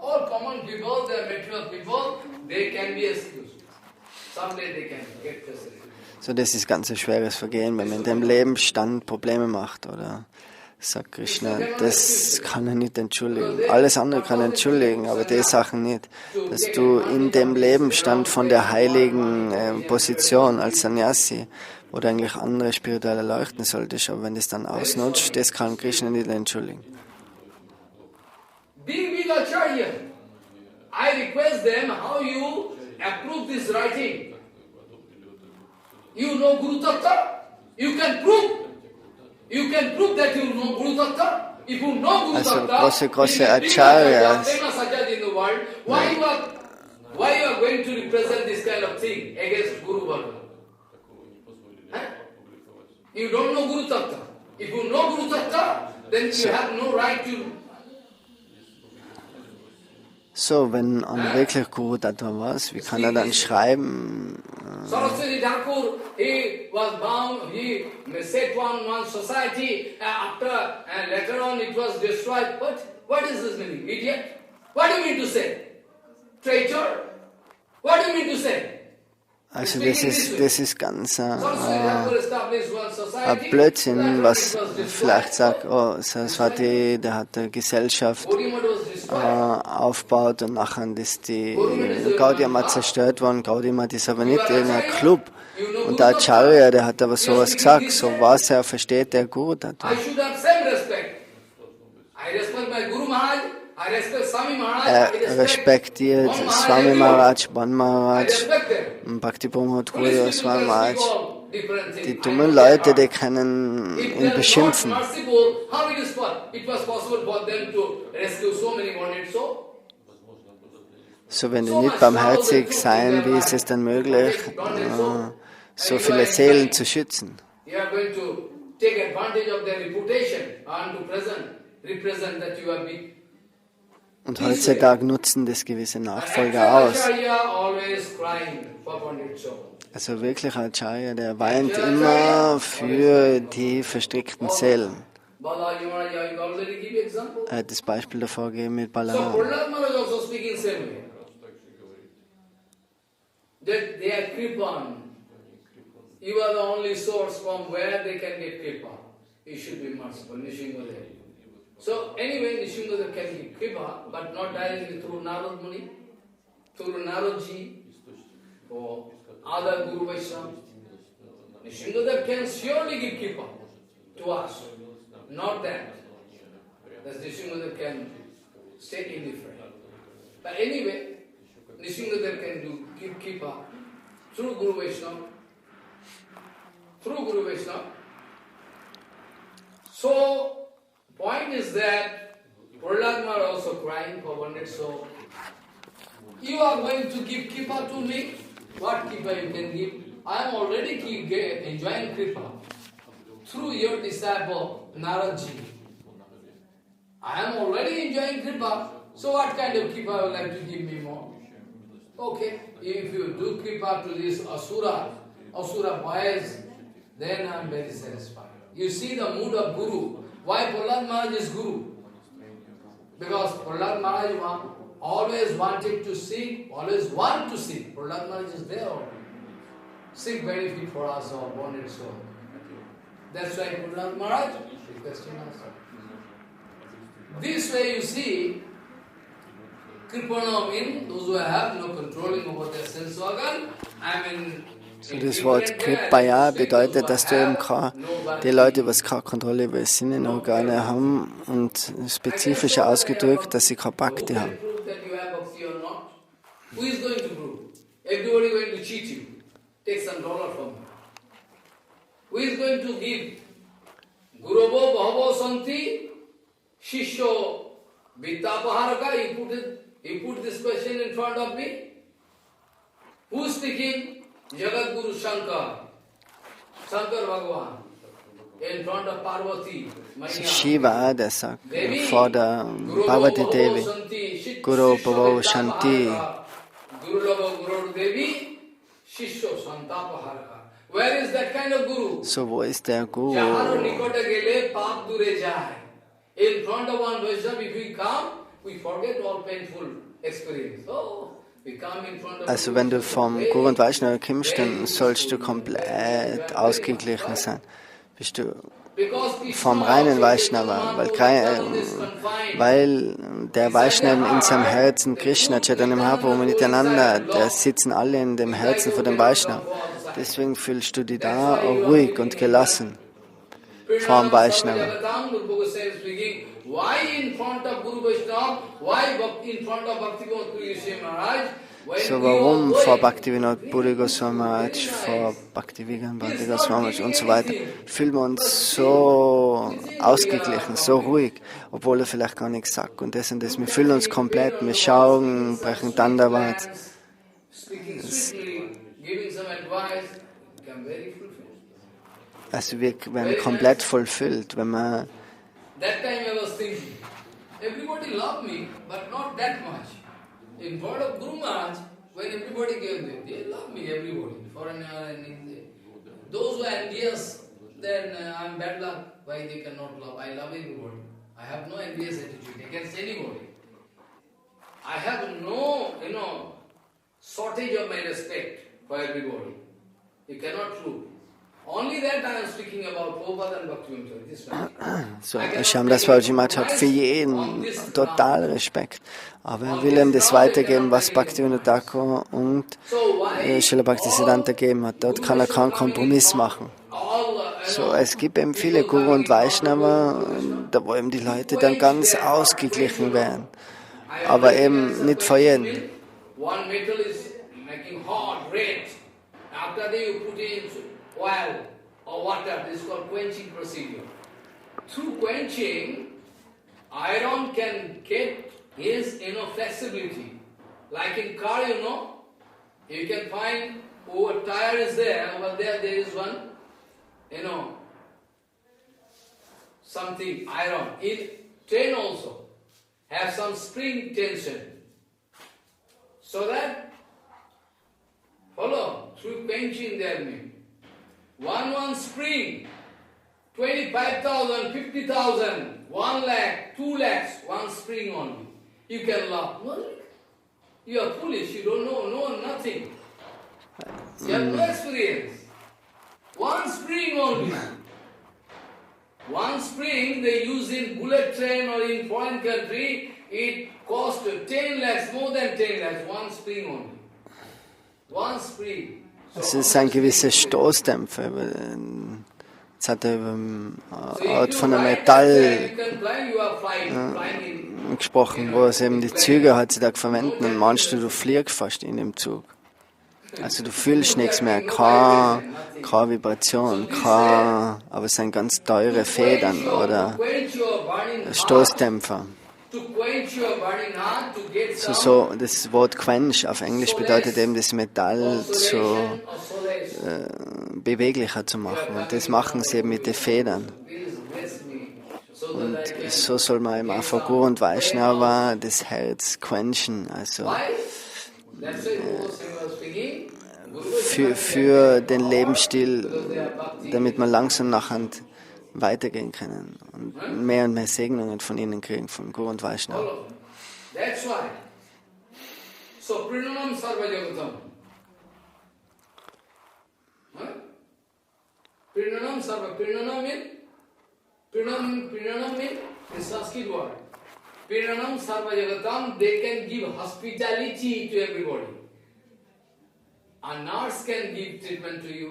All common people, they are material people, they can be excused. Someday they can get facility. So, das ist ganz ein schweres Vergehen, wenn man in dem Lebensstand Probleme macht, oder? Sagt Krishna, das kann er nicht entschuldigen. Alles andere kann er entschuldigen, aber die Sachen nicht. Dass du in dem Lebensstand von der heiligen Position als Sannyasi, wo du eigentlich andere spirituelle leuchten solltest, aber wenn das dann ausnutzt, das kann Krishna nicht entschuldigen. Being big Acharya, I request them how you approve this writing. You know Guru Tattva? You can prove that you know Guru Tattva. If you know Guru Tattva, große Acharyas. Famous Acharya in the world, why you are going to represent this kind of thing against Guruvarga? You don't know Guru Tattva. If you know Guru Tattva, then you have no right to. So, wenn wirklich Guru Tattva was, wie kann er dann schreiben? he was bound, he set one society, after, and later on it was destroyed. What is this meaning? Idiot? What do you mean to say? Traitor? What do you mean to say? Also das ist ganz ein Blödsinn, was vielleicht sagt, oh, Saraswati, der hat eine Gesellschaft aufgebaut und nachher ist die Gaudiya mal zerstört worden. Gaudiya ist aber nicht irgendein Club. Und der Acharya, der hat aber sowas gesagt, so was er versteht, der Guru Tattva. Er respektiert Swami Maharaj, Ban Maharaj, Bhakti Brahmat Guru Swami Maharaj. Die dummen Leute, die können ihn beschimpfen. So, wenn die nicht barmherzig sein, wie ist es dann möglich, so viele Seelen zu schützen? Und heutzutage nutzen das gewisse Nachfolger aus. Also wirklich ein Acharya, der weint immer für die verstrickten Seelen. Er hat das Beispiel davor gegeben mit Balaram. You are the only source from where they can get kripa. You should be merciful, Nishingadev. So anyway, Nishingadev can give kripa, but not directly through Narad Muni, through Naradji, or other Guru Vaishnav. Nishingadev can surely give kripa to us, not that. That Nishingadev can stay indifferent. But anyway, Nishingadev can give kripa through Guru Vaishnav. Through Guru Vaishnava. So, point is that Prahlad Maharaj also crying for wounded soul. You are going to give kripa to me? What kripa you can give? I am already enjoying kripa through your disciple Naradji. I am already enjoying kripa. So what kind of kripa you would like to give me more? Okay, if you do kripa to this Asura boys, then I am very satisfied. You see the mood of Guru. Why Prahlad Maharaj is Guru? Because Prahlad Maharaj always wanted to seek, always want to seek. Prahlad Maharaj is there already. Seek benefit for us all, bonded soul. That's why Prahlad Maharaj is requesting us. This way you see, Kripana means those who have no controlling over their sense organ. So das Wort Kripaya bedeutet, dass du eben die Leute, die keine Kontrolle über die Sinnenorgane haben und spezifisch ausgedrückt, dass sie keine Bhakti haben. Who's speaking? Jagat Guru Shankar Bhagavan, in front of Parvati, Shiva, der sagt vor der Parvati Devi, Guru Bhavo Shanti. Where is that kind of Guru? So wo ist der Guru? In front of one Vaishnava, if we come, we forget all painful experience. Also wenn du vom Guru und Vaishnava kommst, dann sollst du komplett ausgeglichen sein. Bist du vom reinen Vaishnava, weil der Vaishnava in seinem Herzen, Krishna, Chaitanya Mahaprabhu, Nityananda, der sitzen alle in dem Herzen von dem Vaishnava. Deswegen fühlst du dich da ruhig und gelassen vom Vaishnava. Why in front of Guru Vaishnava? Why in front of Bhaktivinoda Puri Goswami Maharaj? So warum vor Bhaktivinoda Puri Goswami Maharaj, vor Bhaktivinoda Puri Goswami Maharaj und so weiter, fühlen wir uns so ausgeglichen, so ruhig, obwohl er vielleicht gar nichts sagt und das und das. Wir fühlen uns komplett, wir schauen, brechen Dandavat. Also wir werden komplett vollfüllt, wenn man. That time I was thinking, everybody loved me, but not that much. In front of Guru Maharaj, when everybody came there, they loved me, everybody, foreigner and Indian. those who are envious, then I'm bad luck. Why they cannot love? I love everybody. I have no envious attitude against anybody. I have no, shortage of my respect for everybody. You cannot prove. Only that I am speaking about Prabhupada and Bhaktivinoda. This So, Shyamdas Babaji Maharaj hat für jeden total Respekt. Aber er will ihm das weitergeben, was Bhaktivinoda Thakur und Srila Bhaktisiddhanta gegeben hat. Dort kann er keinen Kompromiss machen. So, es gibt eben viele Guru und Vaishnava, da wo eben die Leute dann ganz ausgeglichen werden. Aber eben nicht für jeden. One metal is making hot, red. After that you put in oil or water. This is called quenching procedure. Through quenching, iron can get his flexibility. Like in car, you can find over tire is there, over there is one, something, iron. In train also, have some spring tension. So that, follow, through quenching their mean. One spring, 25,000, 50,000, 1 lakh, 2 lakhs, one spring only. You can laugh. No, you are foolish, you don't know nothing. You have no experience. One spring only. One spring they use in bullet train or in foreign country, it cost 10 lakhs, more than 10 lakhs, one spring only. One spring. Es ist ein gewisser Stoßdämpfer. Jetzt hat er über Art von einem Metall gesprochen, wo es eben die Züge heutzutage verwenden und meinst du fliegst fast in dem Zug. Also du fühlst nichts mehr, keine Vibration, aber es sind ganz teure Federn oder Stoßdämpfer. So, das Wort quench auf Englisch bedeutet eben das Metall beweglicher zu machen. Und das machen sie eben mit den Federn. Und so soll man eben auch von Guru und Vaishnava das Herz quenchen. Also für den Lebensstil, damit man langsam nachher weitergehen können und mehr Segnungen von ihnen kriegen, von Guru und Vaishnava. That's why. So, Prinanam Sarva Jagatam. Prinanam Sarva. Prinanam means the Sanskrit word. Prinanam Sarva Jagatam, they can give hospitality to everybody. A nurse can give treatment to you.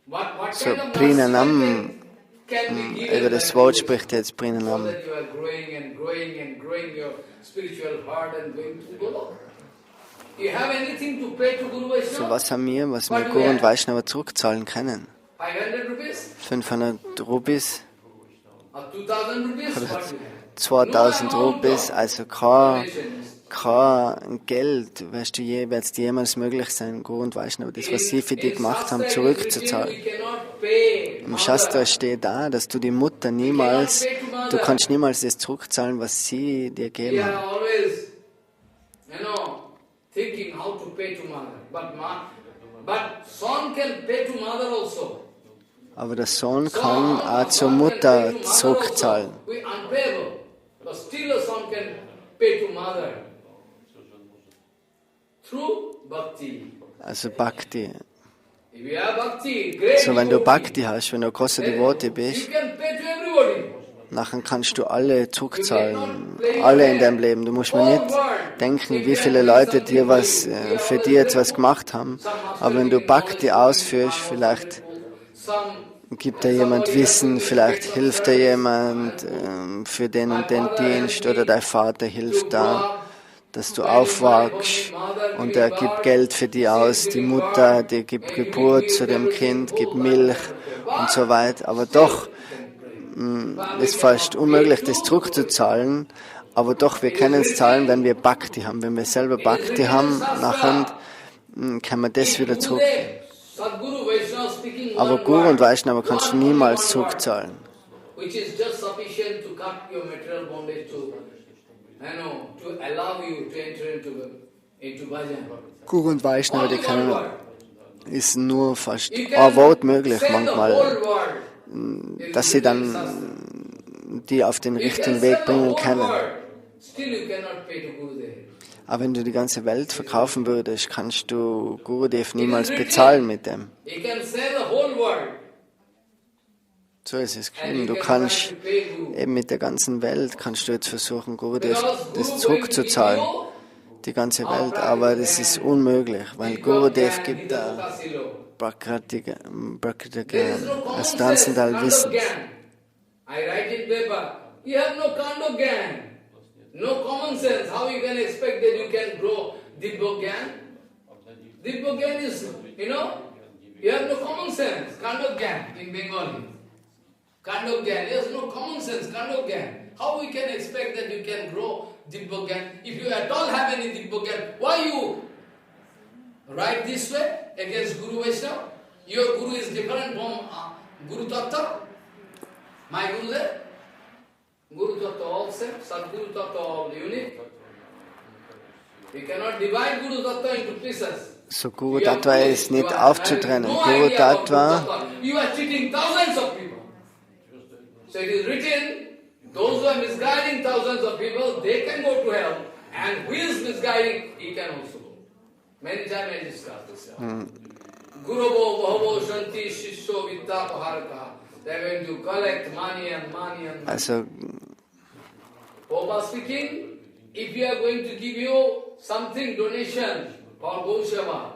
What So, kind of Prinanam, über das Wort spricht jetzt Prinanam. So, was haben wir, was wir Guru und Vaishnava zurückzahlen können? 500 Rupees oder 2000 Rupees, also kein Geld, wird es jemals möglich sein, Guru und Vaishnava, das, was sie für dich gemacht haben, zurückzuzahlen. Im Shastra steht da, dass du die Mutter du kannst niemals das zurückzahlen, was sie dir geben haben. Aber der Sohn kann auch zur Mutter zurückzahlen. Also Bhakti. So, wenn du Bhakti hast, wenn du großer Devote bist, nachher kannst du alle zurückzahlen, alle in deinem Leben. Du musst mir nicht denken, wie viele Leute für dich jetzt was gemacht haben, aber wenn du Bhakti ausführst, vielleicht gibt dir jemand Wissen, vielleicht hilft dir jemand für den und den Dienst oder dein Vater hilft da, dass du aufwachst und er gibt Geld für dich aus, die Mutter, die gibt Geburt zu dem Kind, gibt Milch und so weiter. Aber doch ist fast unmöglich, das zurückzuzahlen, aber doch, wir können es zahlen, wenn wir Bhakti haben. Wenn wir selber Bhakti haben, nachher können wir das wieder zurück. Aber Guru und Vaishnava kannst du niemals zurückzahlen. Guru und Vaishnava, die können ist nur fast ein Wort möglich manchmal, dass sie dann die auf den richtigen Weg bringen können. Aber wenn du die ganze Welt verkaufen würdest, kannst du Gurudev niemals bezahlen mit dem. So ist es geschrieben. Du kannst eben mit der ganzen Welt, kannst du jetzt versuchen, Gurudev das zurückzuzahlen, die ganze Welt, aber das ist unmöglich, weil Gurudev gibt da Prakriti Gyan, das Transzendental Wissen. No common sense. How you can expect that you can grow Divya Gyan? Divya Gyan is, you have no common sense. Kando Gyan in Bengali. Kando Gyan, there's no common sense. Kando Gyan. How we can expect that you can grow Divya Gyan? If you at all have any Divya Gyan, why you write this way against Guru Vaishnav? Your Guru is different from Guru Tattva. My Guru there? Guru Tattva all same, Sadguru Tattva all unique. We cannot divide Guru Tattva into pieces. So Guru Tattva ist nicht aufzutrennen. Guru Tattva. You are cheating thousands of people. So it is written, those who are misguiding thousands of people, they can go to hell. And who is misguiding, he can also go. Many times I discussed this. Guru Bhavo Shanti Shishyo Vitta Paharaka. They are going to collect money and money and money. Also, Prabhupada speaking, if you are going to give you something, donation for Gau Seva,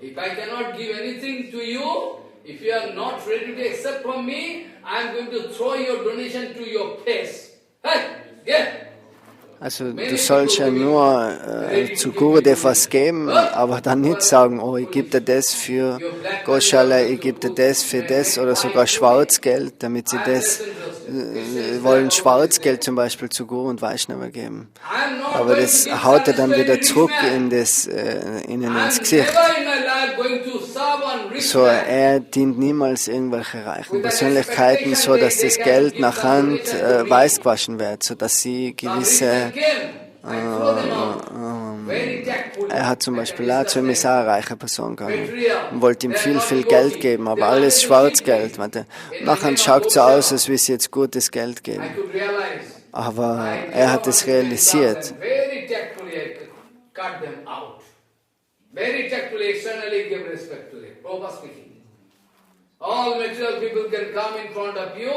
if I cannot give anything to you, if you are not ready to accept from me, I am going to throw your donation to your face. Hey, yeah. Also du sollst ja nur zu Gurudev was geben, aber dann nicht sagen, oh, ich gebe dir das für Goshala, ich gebe dir das für das oder sogar Schwarzgeld, damit sie das wollen Schwarzgeld zum Beispiel zu Guru und Vaishnava geben. Aber das haut er dann wieder zurück in ihnen ins Gesicht. So, er dient niemals irgendwelche reichen Persönlichkeiten, so dass das Geld nach Hand weiß gewaschen wird, so dass sie gewisse er hat zum Beispiel auch zu ihm eine sehr reiche Person gegangen und wollte ihm viel, viel Geld geben, aber alles Schwarzgeld. Nachher schaut es so aus, als wie sie jetzt gutes Geld geben. Aber er hat es realisiert. All material people can come in front of you.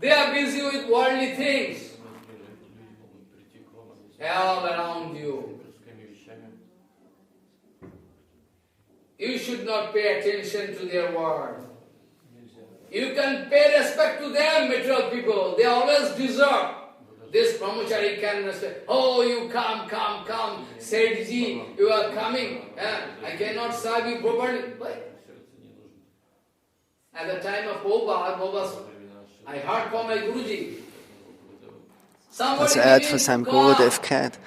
They are busy with worldly things. All around you. You should not pay attention to their word. You can pay respect to them, material people. They always deserve. This brahmachari can respect. Oh, you come. Saidji, you are coming. I cannot serve you properly. Why? At the time of Prabhupada, I heard from my Guruji. Also er hat von seinem Gurudev gehört,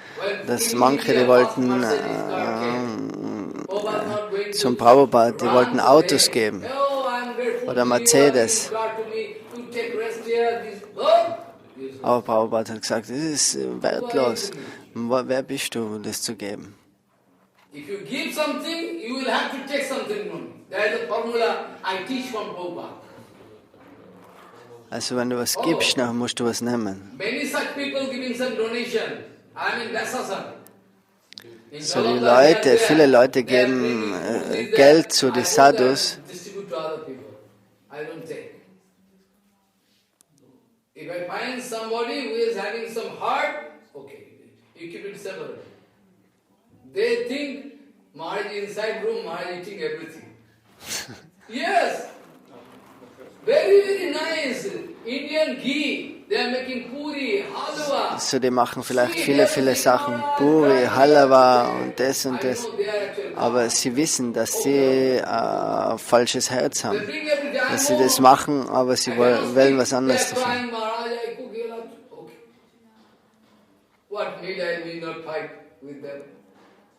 dass manche, die wollten zum Prabhupada, die wollten Autos geben oder Mercedes. Aber Prabhupada hat gesagt, das ist wertlos. Wer bist du, das zu geben? If you give something, you will have to take something from me. That is the formula I teach from Prabhupada. Also wenn du was gibst, dann musst du was nehmen. Many such people giving some donation. I mean, that's awesome. So viele Leute geben Geld zu den Sadhus. I don't take. If I find somebody who is having some heart, okay, you keep it separate. They think Maharaj inside room, Maharaj eating everything. Yes. Very, very nice. Indian ghee. They are making puri, halwa. So, die machen vielleicht viele Sachen. Puri, Halwa und das. Aber sie wissen, dass sie ein falsches Herz haben. Dass sie das machen, aber sie wollen was anderes davon.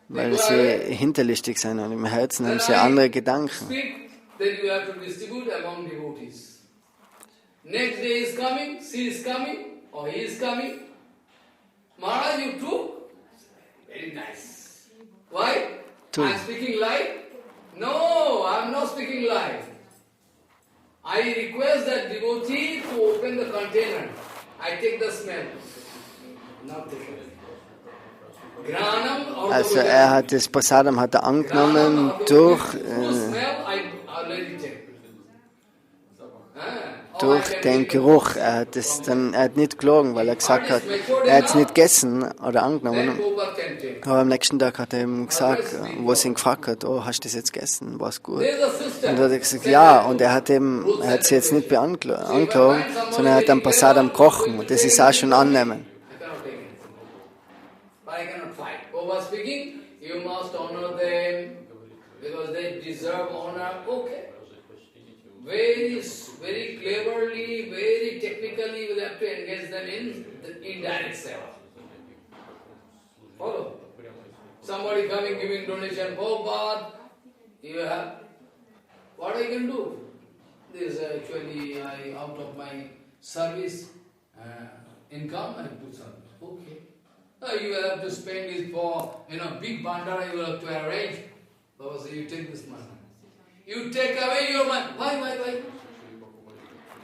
Weil sie hinterlistig sind und im Herzen haben sie andere Gedanken. Then you have to distribute among devotees. Next day is coming, she is coming, or he is coming. Maharaj, you took? Very nice. Why? I am speaking light. No, I'm not speaking lie. I request that devotee to open the container. I take the smell. Not the smell. Also er hat das Prasadam hat er angenommen durch den Geruch. Er hat nicht gelogen, weil er gesagt hat, er hat es nicht gegessen oder angenommen. Aber am nächsten Tag hat er ihm gesagt, wo es ihn gefragt hat, oh, hast du das jetzt gegessen, war es gut? Und dann hat er gesagt, ja, und er hat sie jetzt nicht angelogen, sondern er hat am Prasadam gekochen. Und das ist auch schon annehmen. Was speaking, you must honor them because they deserve honor. Okay. Very cleverly, very technically, you will have to engage them in the indirect seva. Follow? Somebody coming giving donation, oh God, you have. What I can do? This is actually out of my service income, I do service. Okay. You will have to spend it for, big bandara you will have to arrange. So you take this money. You take away your money. Why?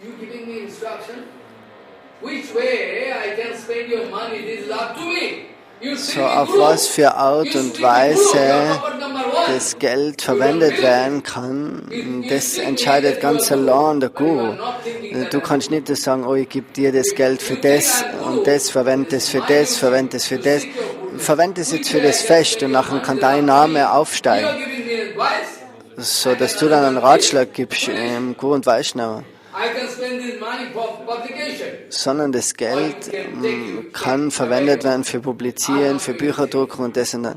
You giving me instruction? Which way I can spend your money? This is up to me. So auf was für Art und Weise das Geld verwendet werden kann, das entscheidet ganz allein der Guru. Du kannst nicht sagen, oh, ich gebe dir das Geld für das und das, verwende es für das, verwende es für das. Verwende es jetzt für das Fest und nachher kann dein Name aufsteigen. So, dass du dann einen Ratschlag gibst im Guru und Vaishnava. Sondern das Geld kann verwendet werden für Publizieren, für Bücherdrucken und das und das.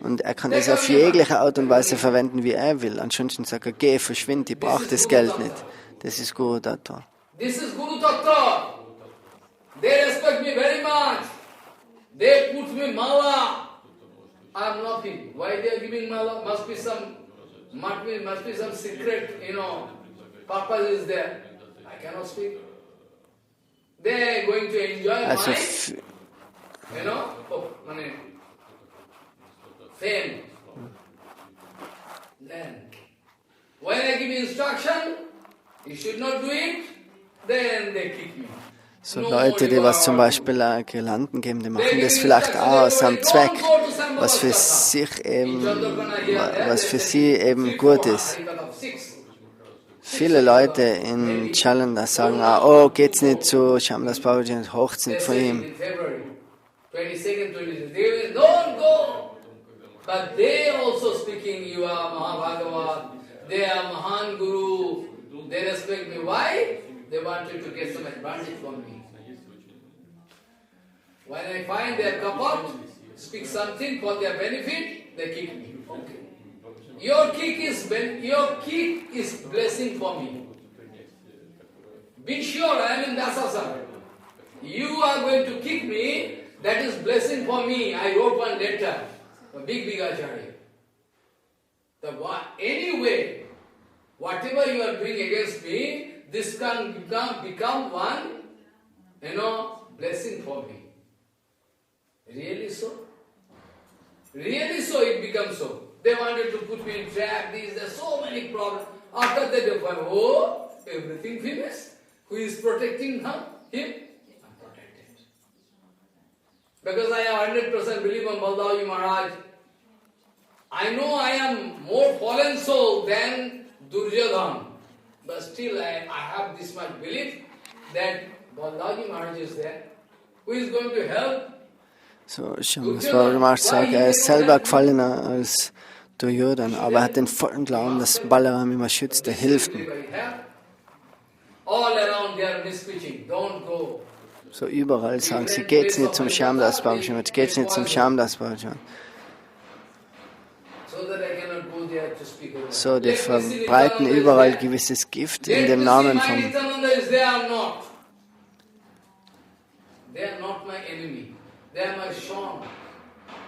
Und er kann es auf jegliche Art und Weise verwenden, wie er will. Ansonsten sagt er, geh, verschwind, ich brauche das Geld nicht. Das ist Guru Tattva. This is Guru Tattva. They respect me very much. They put me mala. I am nothing. Why they are giving mala? Must be some secret, purpose is there. I cannot speak. They are going to enjoy my, fame. Then, when I give instruction, you should not do it, then they kick me. So Leute, die was zum Beispiel Girlanden geben, die machen das vielleicht auch aus einem Zweck, was für sie eben gut ist. Viele Leute in Chalanda sagen, oh, geht's nicht zu Shamdas Babaji, hocht's nicht von ihm. But they also speaking, you are Mahabhagavat, they are Mahan Guru, they respect me. Why? They wanted to get some advantage from me. When I find their kaput, speak something for their benefit, they kick me. Okay. Your kick is blessing for me. Be sure I am in Dasasana. You are going to kick me, that is blessing for me. I wrote one letter, a big acharya. Anyway, whatever you are doing against me, this can become one, blessing for me. Really so? Really so it becomes so. They wanted to put me in trap, there are so many problems. After that they find, oh, everything finished. Who is protecting him? I'm protected. Because I have 100% belief on Baldaji Maharaj. I know I am more fallen soul than Duryodhan. But still I have this much belief that Baldaji Maharaj is there. Who is going to help? So, Shams Maharaj sagt, er ist selber gefallener als Duryodhan, aber er hat den vollen Glauben, dass Balaram immer schützt, er hilft ihm. So überall sagen sie, geht's nicht zum Shamdas Babaji, geht's nicht zum Shamdas Babaji. So, die verbreiten überall gewisses Gift in dem Namen von... They are my son.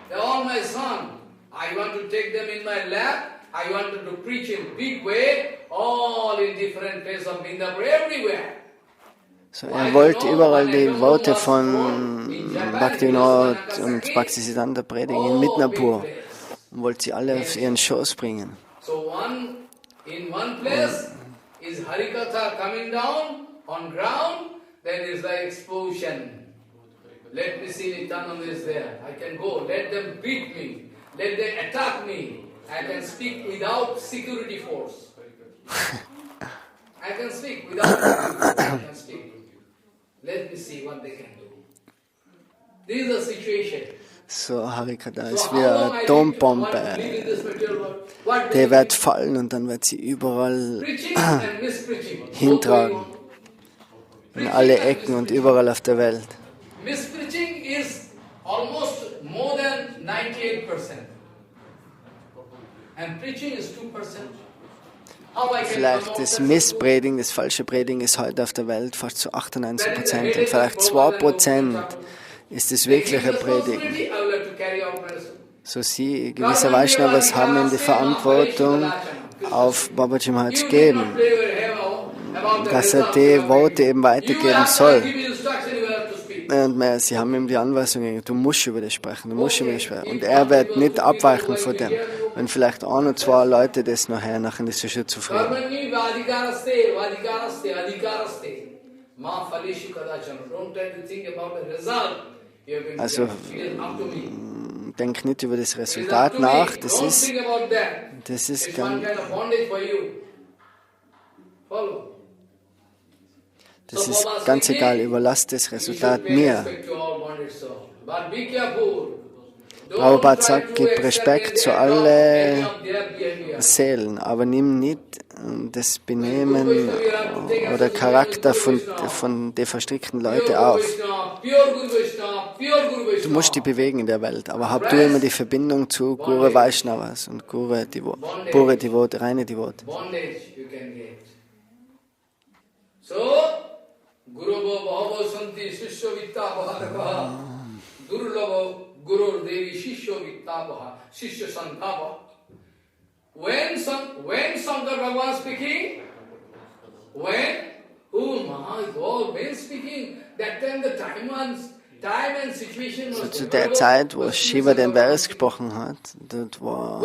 They are all my son. I want to take them in my lap. I want to preach in big way, all in different places of Mindapur, everywhere. So, wollte überall die Worte von Bhaktivinoda und Bhaktisiddhanta predigen in Midnapur und wollte sie alle auf ihren Schoß bringen. In one place is Harikatha coming down on ground, then it's like explosion. Let me see Nityananda is there. I can go. Let them beat me. Let them attack me. I can speak without security force. I can speak without security force. I can speak. Let me see what they can do. This is the situation. So Harikata ist wie eine Atombombe. Die wird fallen und dann wird sie überall hintragen. In alle Ecken und überall auf der Welt. Mispreaching is almost more than 98%. And preaching is 2%. Vielleicht das Misspredigen, das falsche Predigen ist heute auf der Welt fast zu 98%. Und vielleicht 2% ist das wirkliche Predigen. So sie, gewisse Vaishnavas haben ihm die Verantwortung auf Babaji Maharaj gegeben, dass er die Worte eben weitergeben soll. Und mehr, sie haben ihm die Anweisung gegeben, du musst über das sprechen, du musst über das sprechen. Und er wird nicht abweichen von dem. Wenn vielleicht ein oder zwei Leute das nachher ist er schon zufrieden. Also, denk nicht über das Resultat nach, das ist ganz egal, überlass das Resultat mir. Prabhupada sagt, gib Respekt zu allen Seelen, aber nimm nicht das Benehmen oder Charakter von den verstrickten Leuten auf. Du musst dich bewegen in der Welt, aber hab du immer die Verbindung zu Guru Vaishnavas und Pure Devot, reine Devot. Guru Devi Shishya Vittavaha, Shishya Santava. When Shankar Bhagavan speaking, oh my God, when speaking, that time the time and situation was... So zu der Zeit, wo Shiva den Vers gesprochen hat, dort war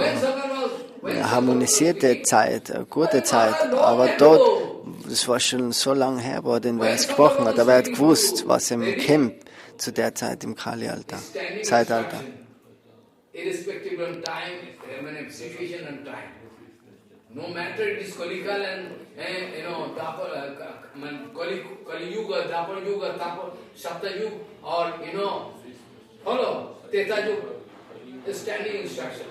eine harmonisierte Zeit, eine gute Zeit, aber dort, das war schon so lange her, wo er den Vers gesprochen hat, aber er hat gewusst, was ihm kommt. Zu der Zeit im Kali-Zeitalter. No matter it is Kalikal and Kali Yuga, Dapal Yuga, Sapta Yuga, or follow Teta Yuga. Standing instruction.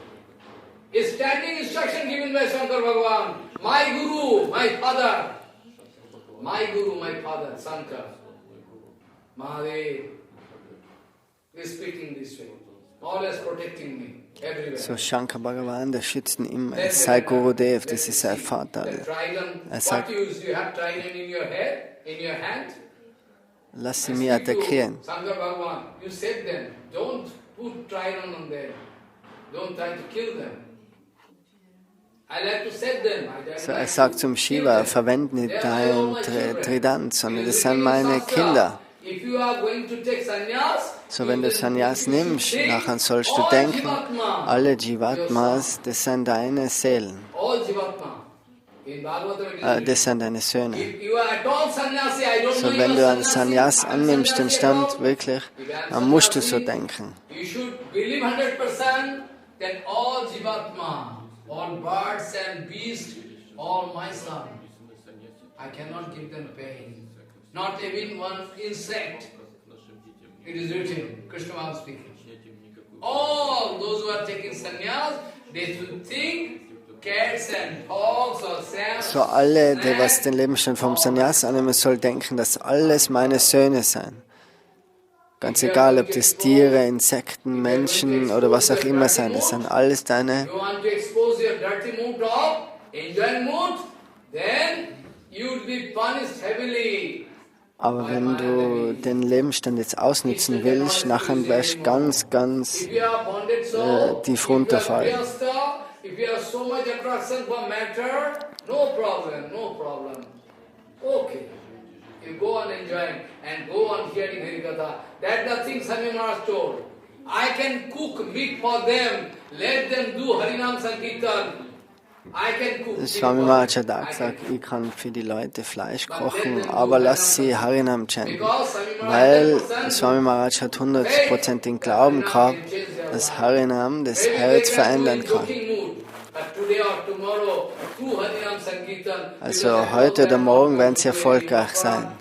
Is standing instruction given by Shankar Bhagavan. My Guru, my father. My Guru, my father, Shankar. Mahadev. Is speaking this way, always protecting me everywhere. So Shankar Bhagavan, der schützt ihn immer. Es sei Gurudev, das ist sein Vater. Er sagt, lass sie mich attackieren. Shankar Bhagavan, you said them, don't put trident on them, don't try to kill them. I like to set them. So er sagt zum Shiva, verwende nicht dein Trident, sondern das sind meine Kinder. So wenn du Sannyas nimmst, nachher sollst du denken, alle Jivatmas, das sind deine Seelen. Das sind deine Söhne. So wenn du einen Sannyas annimmst, dann stammt wirklich, dann musst du so denken. Not even one insect. It is written, Krishna was speaking. All those who are taking sannyas, they should think cats and dogs or snakes. So alle, die was den Lebensstand vom Sannyas annehmen, soll denken, dass alles meine Söhne sind. Ganz egal, ob das Tiere, Insekten, Menschen oder was auch immer sind, das sind alles deine. You want to expose your dirty mood of enjoying mood, then you will be punished heavily. Aber wenn du den Lebensstand jetzt ausnutzen willst, nachher wirst du ganz tief runterfallen. You go on enjoying and go on hearing Harikatha. That's the thing Swami Maharaj told. I can cook meat for them. Let them do Harinam Sankirtan. Swami Maharaj hat auch gesagt, ich kann für die Leute Fleisch kochen, aber lass sie Harinam chanten. Weil Swami Maharaj hat 100% den Glauben gehabt, dass Harinam das Herz verändern kann. Also heute oder morgen werden sie erfolgreich sein.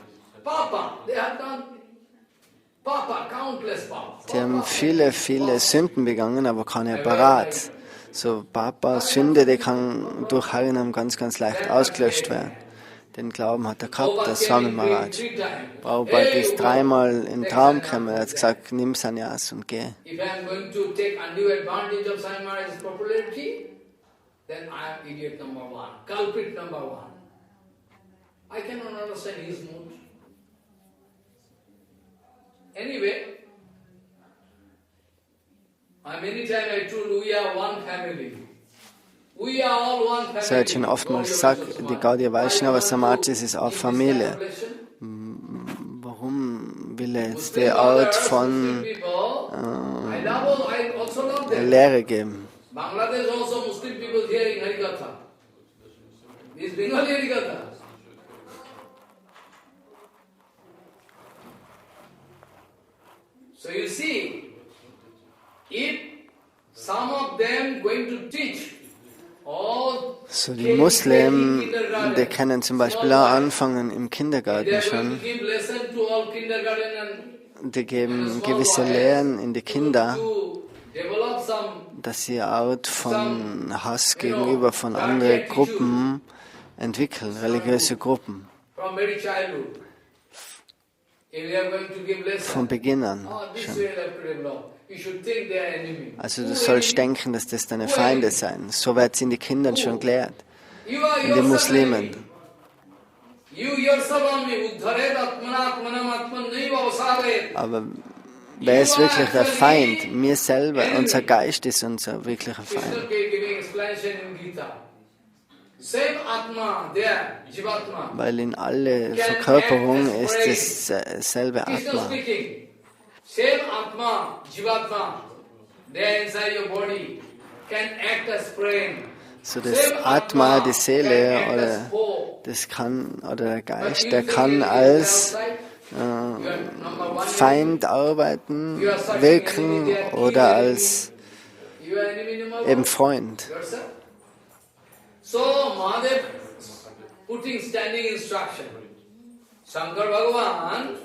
Die haben viele, viele Sünden begangen, aber keine Parat. So Papa, Sünde, die kann durch Harinam ganz, ganz leicht ausgelöscht werden. Den Glauben hat er gehabt, der Swami Maharaj. Prabhupada ist 3-mal im Traum gekommen, er hat gesagt, nimm Sannyas und geh. Then I am idiot number 1, culprit number 1. I cannot understand his mood. Anyway, many times I told we are one family. We are all one family. So hat schon oftmals gesagt, die Gaudiya Vaishnava Samajis ist auch Familie. Warum will er jetzt die Art von Lehre geben? Bangladesh also Muslim people hearing Harikatha. This Bengali Harikatha. So you see, if some of them going to teach all so die Muslimen, die können zum Beispiel auch anfangen im Kindergarten schon. Die geben gewisse Lehren in die Kinder, dass sie Art von Hass gegenüber von anderen Gruppen entwickeln, religiöse Gruppen. Von Beginn an schon. Also du sollst denken, dass das deine Feinde seien. So wird es in den Kindern schon gelehrt, in den Muslimen. Aber wer ist wirklich der Feind? Wir selber, unser Geist ist unser wirklicher Feind. Weil in alle Verkörperung ist es selbe Atma. So das Atma, die Seele oder der Geist, der kann als Feind arbeiten, wirken oder als eben Freund. So Mahadev putting standing instruction. Shankar Bhagavan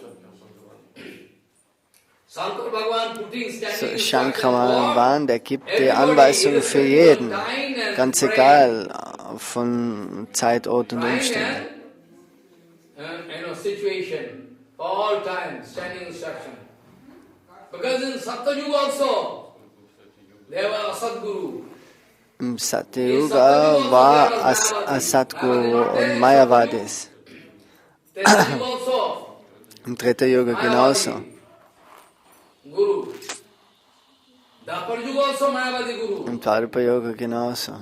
putting standing Shankar Bhagavan, der gibt die Anweisung für jeden, ganz egal von Zeit, Ort und Umständen. Situation, all time standing instruction. Because in Satyuga also there was a Sadguru. Im Satyuga war Asatguru und Mayavadis. Im Treta Yuga genauso. Im Dwapara Yuga genauso.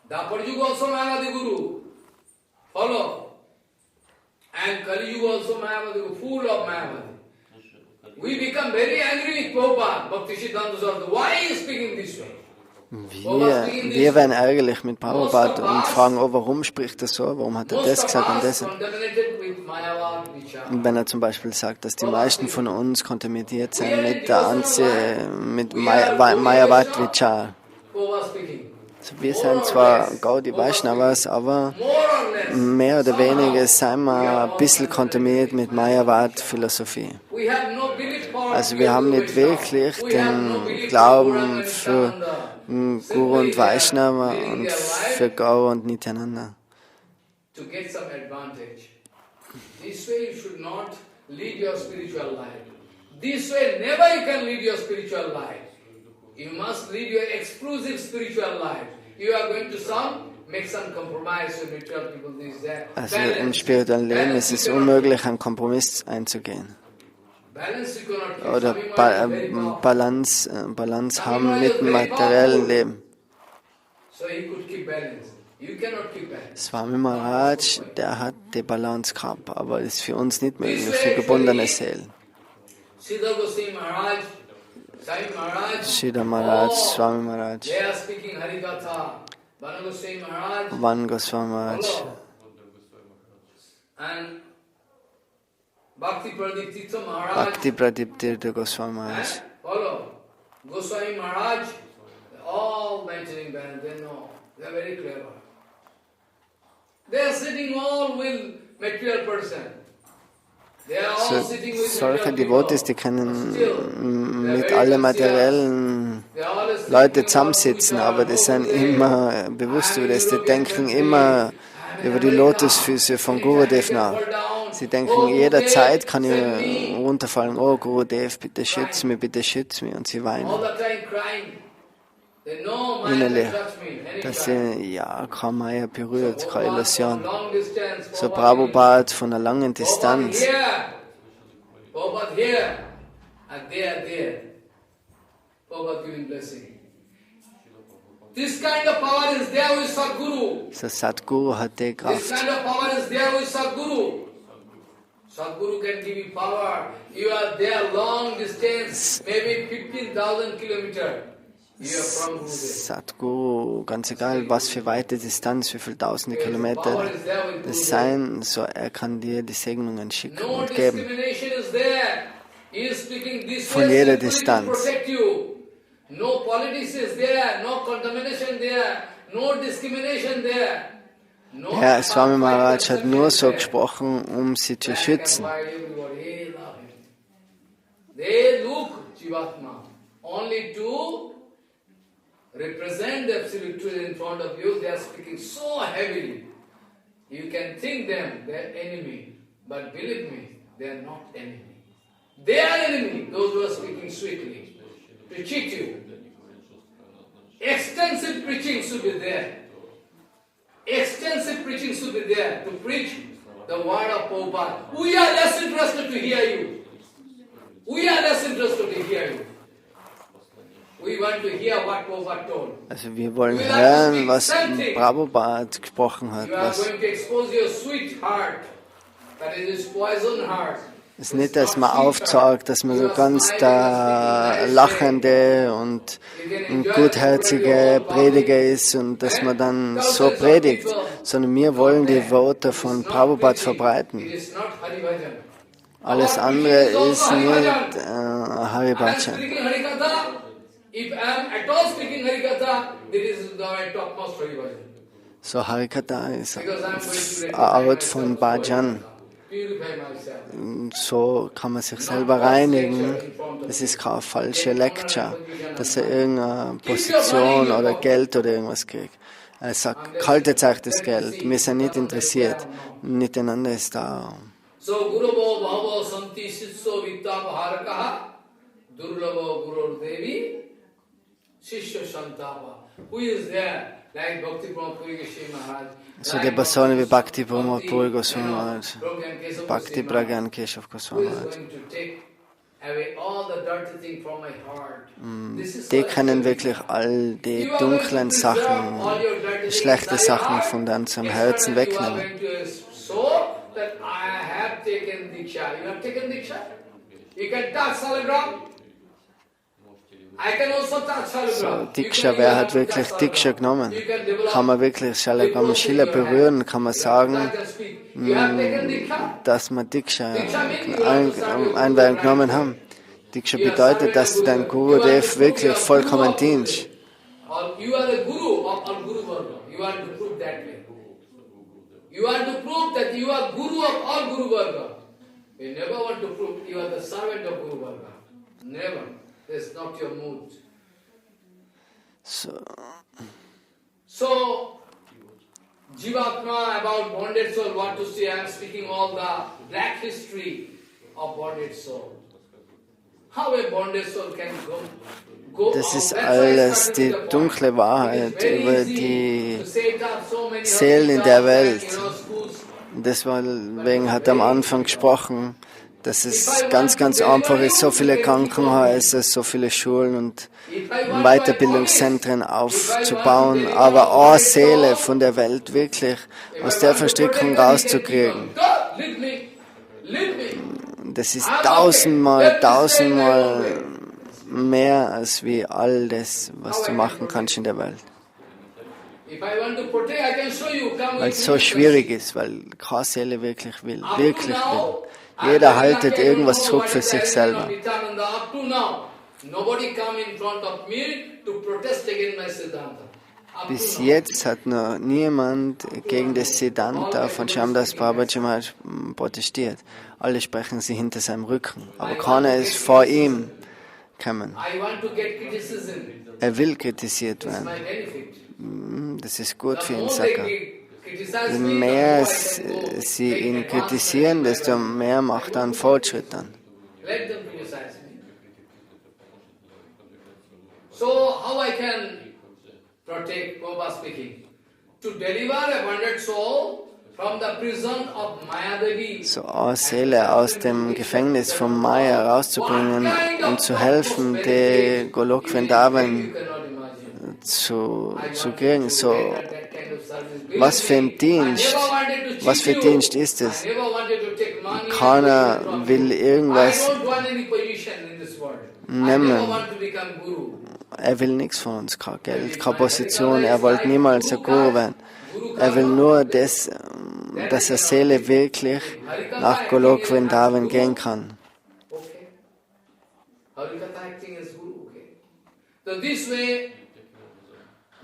Dwapara Yuga also Mayavadi Guru. Follow. And Kali Yuga also Mayavadi Guru, full of Mayavadi. We become very angry with Prabhupada, Bhakti Siddhanta Saraswati. Why is he speaking this way? Wir werden ärgerlich mit Prabhupada und fragen, oh, warum spricht er so, warum hat er das gesagt und das. Und wenn er zum Beispiel sagt, dass die meisten von uns kontaminiert sind mit Mayavad Vichar. Also wir sind zwar Gaudiya Vaishnavas, aber mehr oder weniger sind wir ein bisschen kontaminiert mit Mayavad Philosophie. Also wir haben nicht wirklich den Glauben für Guru und Vaishnava und für Gaur und Nityananda. This way you should not lead your spiritual life. This way never you can lead your spiritual life. You must lead your exclusive spiritual life. You are going to make some compromise with material people. Also im spirituellen Leben ist es unmöglich, einen Kompromiss einzugehen. Oder Balance haben mit dem materiellen Leben. Swami Maharaj, der hat die Balance gehabt, aber das ist für uns nicht möglich, für gebundene Seelen. Sridhar Maharaj, Swami Maharaj, Van Goswami Maharaj, Bhakti Pradip Tirtha Goswami Maharaj. Goswami Maharaj, all mentioning them, they know, they are very clever. They are sitting all with material person. They are all sitting with Solche material Devotees, die können mit allen materiellen Leuten zusammensitzen, aber die sind immer bewusst über das, die denken immer über die Lotusfüße von Gurudev nach. Sie denken, jederzeit kann ich runterfallen, oh Gurudev, bitte schütz mich, und sie weinen. Innerlich, dass sie, ja, kaum Maya berührt, keine Illusion. So Prabhupada von einer langen Distanz. This kind of power is there with Sadguru. So Sadguru hat die Kraft. This kind of power is there with Sadguru. Sadguru can give you power. You are there long distance, maybe 15,000 kilometers. You are from Gurudev. Sadguru, ganz egal, was für weite Distanz, wie viele tausende Kilometer das sein, so er kann dir die Segnungen schicken und geben. Von jeder Distanz. No politics is there, no contamination there, no discrimination there. Ja, Swami Maharaj hat nur so gesprochen, um sie zu schützen. They look Jivatma only to represent the absolute truth in front of you. They are speaking so heavily. You can think them, they are enemy. But believe me, they are not enemy. They are enemy, those who are speaking sweetly. To cheat you. Extensive preaching should be there. Extensive preaching should be there to preach the word of Prabhupada. We are less interested to hear you. We are less interested to hear you. We want to hear what Prabhupada told. Also wir wollen hören, was Prabhupada gesprochen hat. You are going to expose your sweet heart. That is his poison heart. Es ist nicht, dass man aufzeigt, dass man so ganz der lachende und gutherzige Prediger ist und dass man dann so predigt, sondern wir wollen die Worte von Prabhupada verbreiten. Alles andere ist nicht Haribhajan. So Harikatha ist eine Art von Bhajan. So kann man sich selber reinigen. Es ist keine falsche Lecture, dass er irgendeine Position oder Geld oder irgendwas kriegt. Er sagt, haltet euch das Geld, wir sind nicht interessiert. Nityananda ist da. So Guru Bhava Santi Sitso Vittapharakaha Durlava Guru Devi Shishya Shantava. Who is there? Like Bhakti Pramapuri Goswami Maharaj. So die Personen wie Bhakti Pramapuri Goswami Maharaj, Bhakti Pragyan Keshav Goswami Maharaj. Die können wirklich all die dunklen Sachen, schlechte Sachen von unserem Herzen wegnehmen. So, Diksha, wer hat wirklich Diksha genommen? Kann man wirklich Shalagram Shila berühren? Kann man sagen, dass wir Diksha einweihen genommen haben? Diksha bedeutet, dass du dein Gurudev wirklich vollkommen dienst. You are the Guru of all Guruvarga. You are to prove that way. You are to prove that you are Guru of all Guruvarga. You never want to prove you are the servant of Guruvarga. Never. That's not your mood. So, Jivatma about bonded soul, what to say? I am speaking all the black history of bonded soul. How a bonded soul can go. Das ist alles die dunkle Wahrheit über die Seelen in der Welt. Deswegen hat er am Anfang gesprochen, dass es ganz, ganz einfach ist, so viele Krankenhäuser, so viele Schulen und Weiterbildungszentren aufzubauen, aber eine Seele von der Welt wirklich aus der Verstrickung rauszukriegen. Das ist tausendmal mehr als wie all das, was du machen kannst in der Welt. Weil es so schwierig ist, weil keine Seele wirklich will, wirklich will. Jeder haltet irgendwas zurück für sich selber. Bis jetzt hat noch niemand gegen das Siddhanta von Shamdas Babaji Maharaj protestiert. Alle sprechen sie hinter seinem Rücken, aber keiner ist vor ihm gekommen. Er will kritisiert werden. Das ist gut für ihn, sagt er. Je mehr sie ihn kritisieren, desto mehr macht er einen Fortschritt dann. So, how I can protect, Prabhupada speaking, to deliver a wounded soul from the prison of Mayadevi. So eine Seele aus dem Gefängnis von Maya rauszubringen und zu helfen, die Golok Vrindavan zu kriegen. So, was für ein Dienst ist es? Keiner will irgendwas nehmen. Er will nichts von uns, kein Geld, keine Position, er wollte niemals ein Guru werden. Er will nur das, dass eine Seele wirklich nach Golok Vrindavan gehen kann. So this way,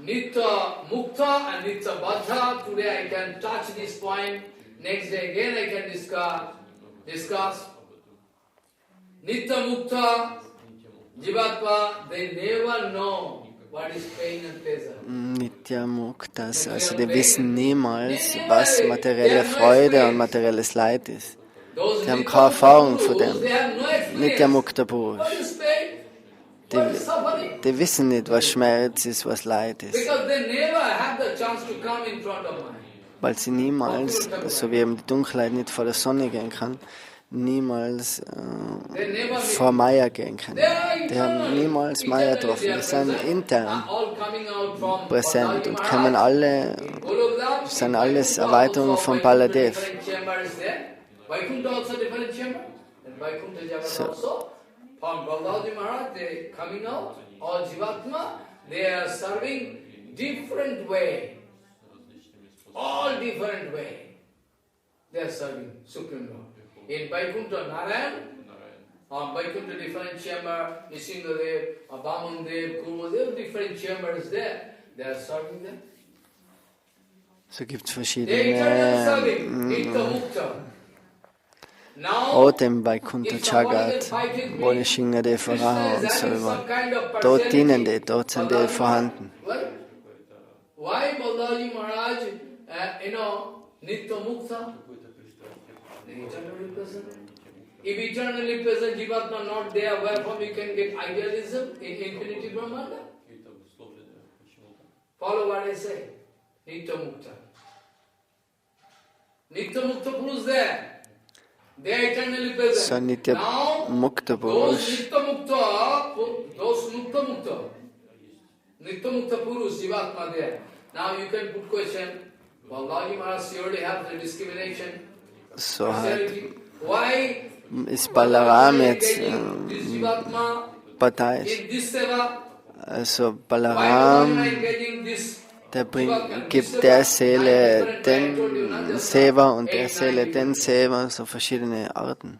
Nitya Mukta and Nitya Baddha, today I can touch this point, next day again I can discuss. Nitya Mukta Jivas, they never know what is pain and pleasure. Nitya Muktas, also die wissen niemals, was materielle Freude und materielles Leid ist. Die haben keine Erfahrung von dem. Nitya Mukta Purush. Die wissen nicht, was Schmerz ist, was Leid ist. Weil sie niemals, so wie eben die Dunkelheit nicht vor der Sonne gehen kann, niemals vor Maya gehen können. Die haben niemals Maya getroffen. Die sind intern präsent und kommen alle, sind alles Erweiterungen von Baladev. So. From Baladev Maharaj, they coming out, all Jivatma, they are serving different way. All different way. They are serving Supreme Lord. In Vaikuntha Narayan, on Vaikuntha different chamber, Nishingadev, Abamandev, Kurumadev, different chambers there. They are serving them. So gibt es verschiedene Orte im Vaikuntha Jagat, wo die Shingadev Varaha und so über. Dort dienen die, dort sind die vorhanden. Why Balaji Maharaj, Nitya Mukta? Eternally present. If eternally present Jivatma not there, wherefrom you can get idealism in infinity Brahmanda? Follow what I say. Nitya Mukta. Nitya Mukta Purush there. They are eternally present. So Nitya Mukta Purush. Those Nitya Mukta Purush, Jivatma there. Now you can put question, Balaji Maharaj surely have the discrimination. So ist Balaram jetzt Partei. Also Balaram, der gibt der Seele den Seva und der Seele den Seva, so verschiedene Arten.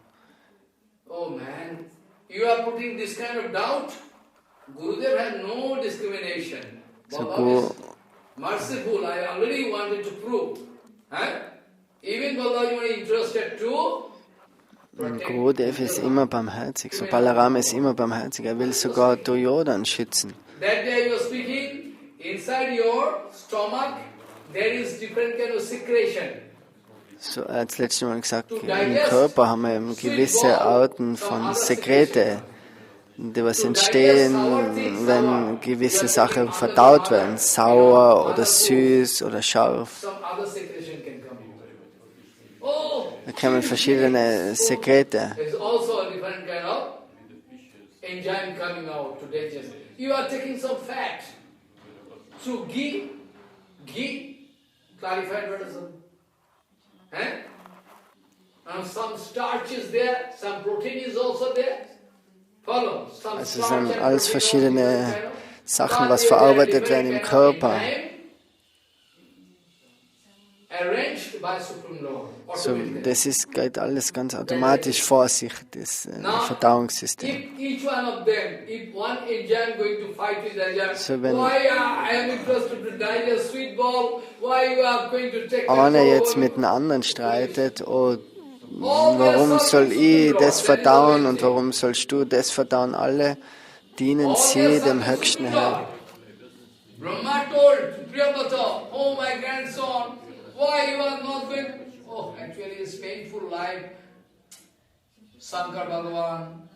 Oh man, you are putting this kind of doubt. Gurudev had no discrimination. Baba is merciful, I already wanted to prove. Even Balaji was interested to Gurudev ist immer barmherzig, so Balaram ist immer barmherzig, er will sogar Duryodhan schützen. That day you were speaking, inside your stomach there is different kind of secretion. So, er hat das letzte Mal gesagt, im Körper haben wir gewisse Arten von Sekrete, die was entstehen, wenn gewisse Sachen verdaut werden, sauer oder süß oder scharf. Da kommen verschiedene Sekrete. You are taking some fat. So ghee, clarified medicine. And some starch is there, some protein is also there. Also es sind alles verschiedene Sachen, was verarbeitet werden im Körper. So, das geht alles ganz automatisch vor sich, das Verdauungssystem. So, wenn einer jetzt mit einem anderen streitet, oh, warum soll ich das verdauen und warum sollst du das verdauen, alle dienen sie dem Höchsten Herrn. Brahma told Priyavata, oh my grandson, why you are not going? Oh, actually it's painful life. Shankar Bhagavan,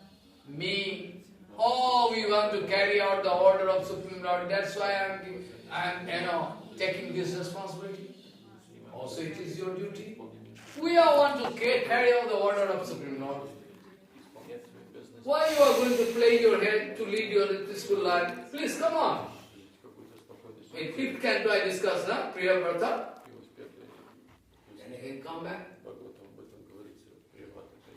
me, oh, we want to carry out the order of Supreme Lord. That's why I'm taking this responsibility. Also, it is your duty. We all want to carry out the order of Supreme Lord. Why you are going to play your head to lead your peaceful life? Please come on. In fifth canto I discussed, Priya Vrata. Then again come back.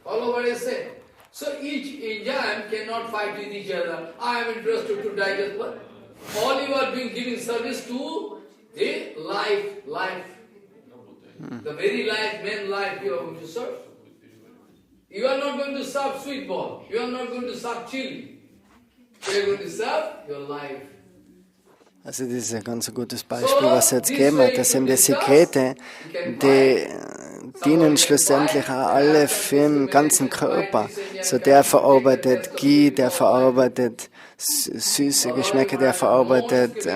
Follow what I say. So each Indian cannot fight with each other. I am interested to digest what? All you are doing, giving service to the life. The very life, main life you are going to serve. You are not going to serve sweet ball. You are not going to serve chili. You are going to serve your life. Also das ist ein ganz gutes Beispiel, was er jetzt gegeben hat, dass eben die Sekrete, die dienen schlussendlich auch alle für den ganzen Körper. So der verarbeitet Ghee, der verarbeitet süße Geschmäcker, der verarbeitet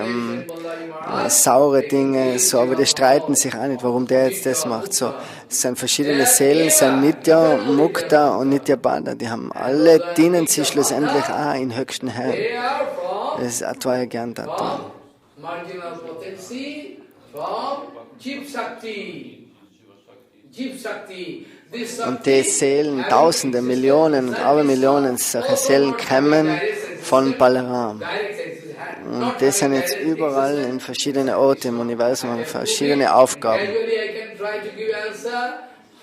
saure Dinge, so, aber die streiten sich auch nicht, warum der jetzt das macht. So, es sind verschiedene Seelen, es sind Nitya Mukta und Nitya Baddha, die haben alle, dienen sie schlussendlich auch in Höchsten Herrn. Das ist Advaya Gyan Tattva. Marginal potency from Jeev Shakti. Und die Seelen, Tausende, Millionen und Abermillionen solche Seelen kommen von Balaram. Und die sind jetzt überall in verschiedenen Orten im Universum, haben verschiedene Aufgaben.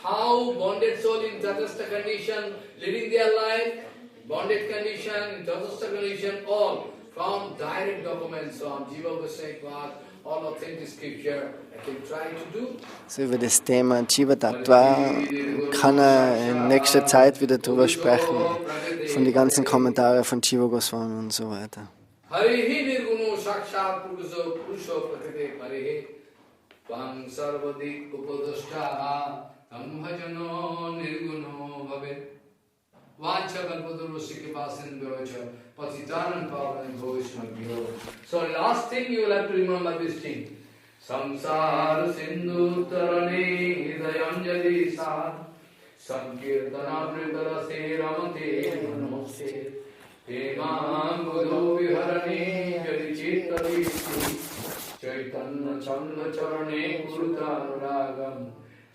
How bonded soul in Tatastha condition, living their life, bonded condition, in Tatastha condition, all. From direct documents from Jiva Vaishnav, all authentic scripture, I can try to do. So über das Thema Jiva Tattva kann er in nächster Zeit wieder drüber sprechen, von den ganzen Kommentaren von Jiva Goswami und so weiter. Harihi nirguno sakshat purusho prakrite harihi tvam sarvadik upadashta tam bhajano nirguno bhavet vacha kalpadurusya kipasin bhavacha patitanam pavan bhavishnabhyo. So last thing you will have to remember this thing. Samsara sindhu tarane hidayam sad sankirtana pritara se ramate namaste Emam Guru Viharani Jadi Chittavishti Chaitanya Chanda Charane Kurutanuragam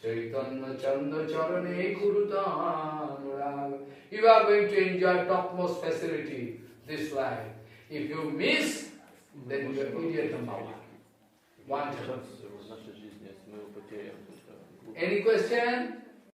Chaitanya Chanda Charane Kurutanuragam. You are going to enjoy topmost facility this life. If you miss, then you are idiot number one. Any question?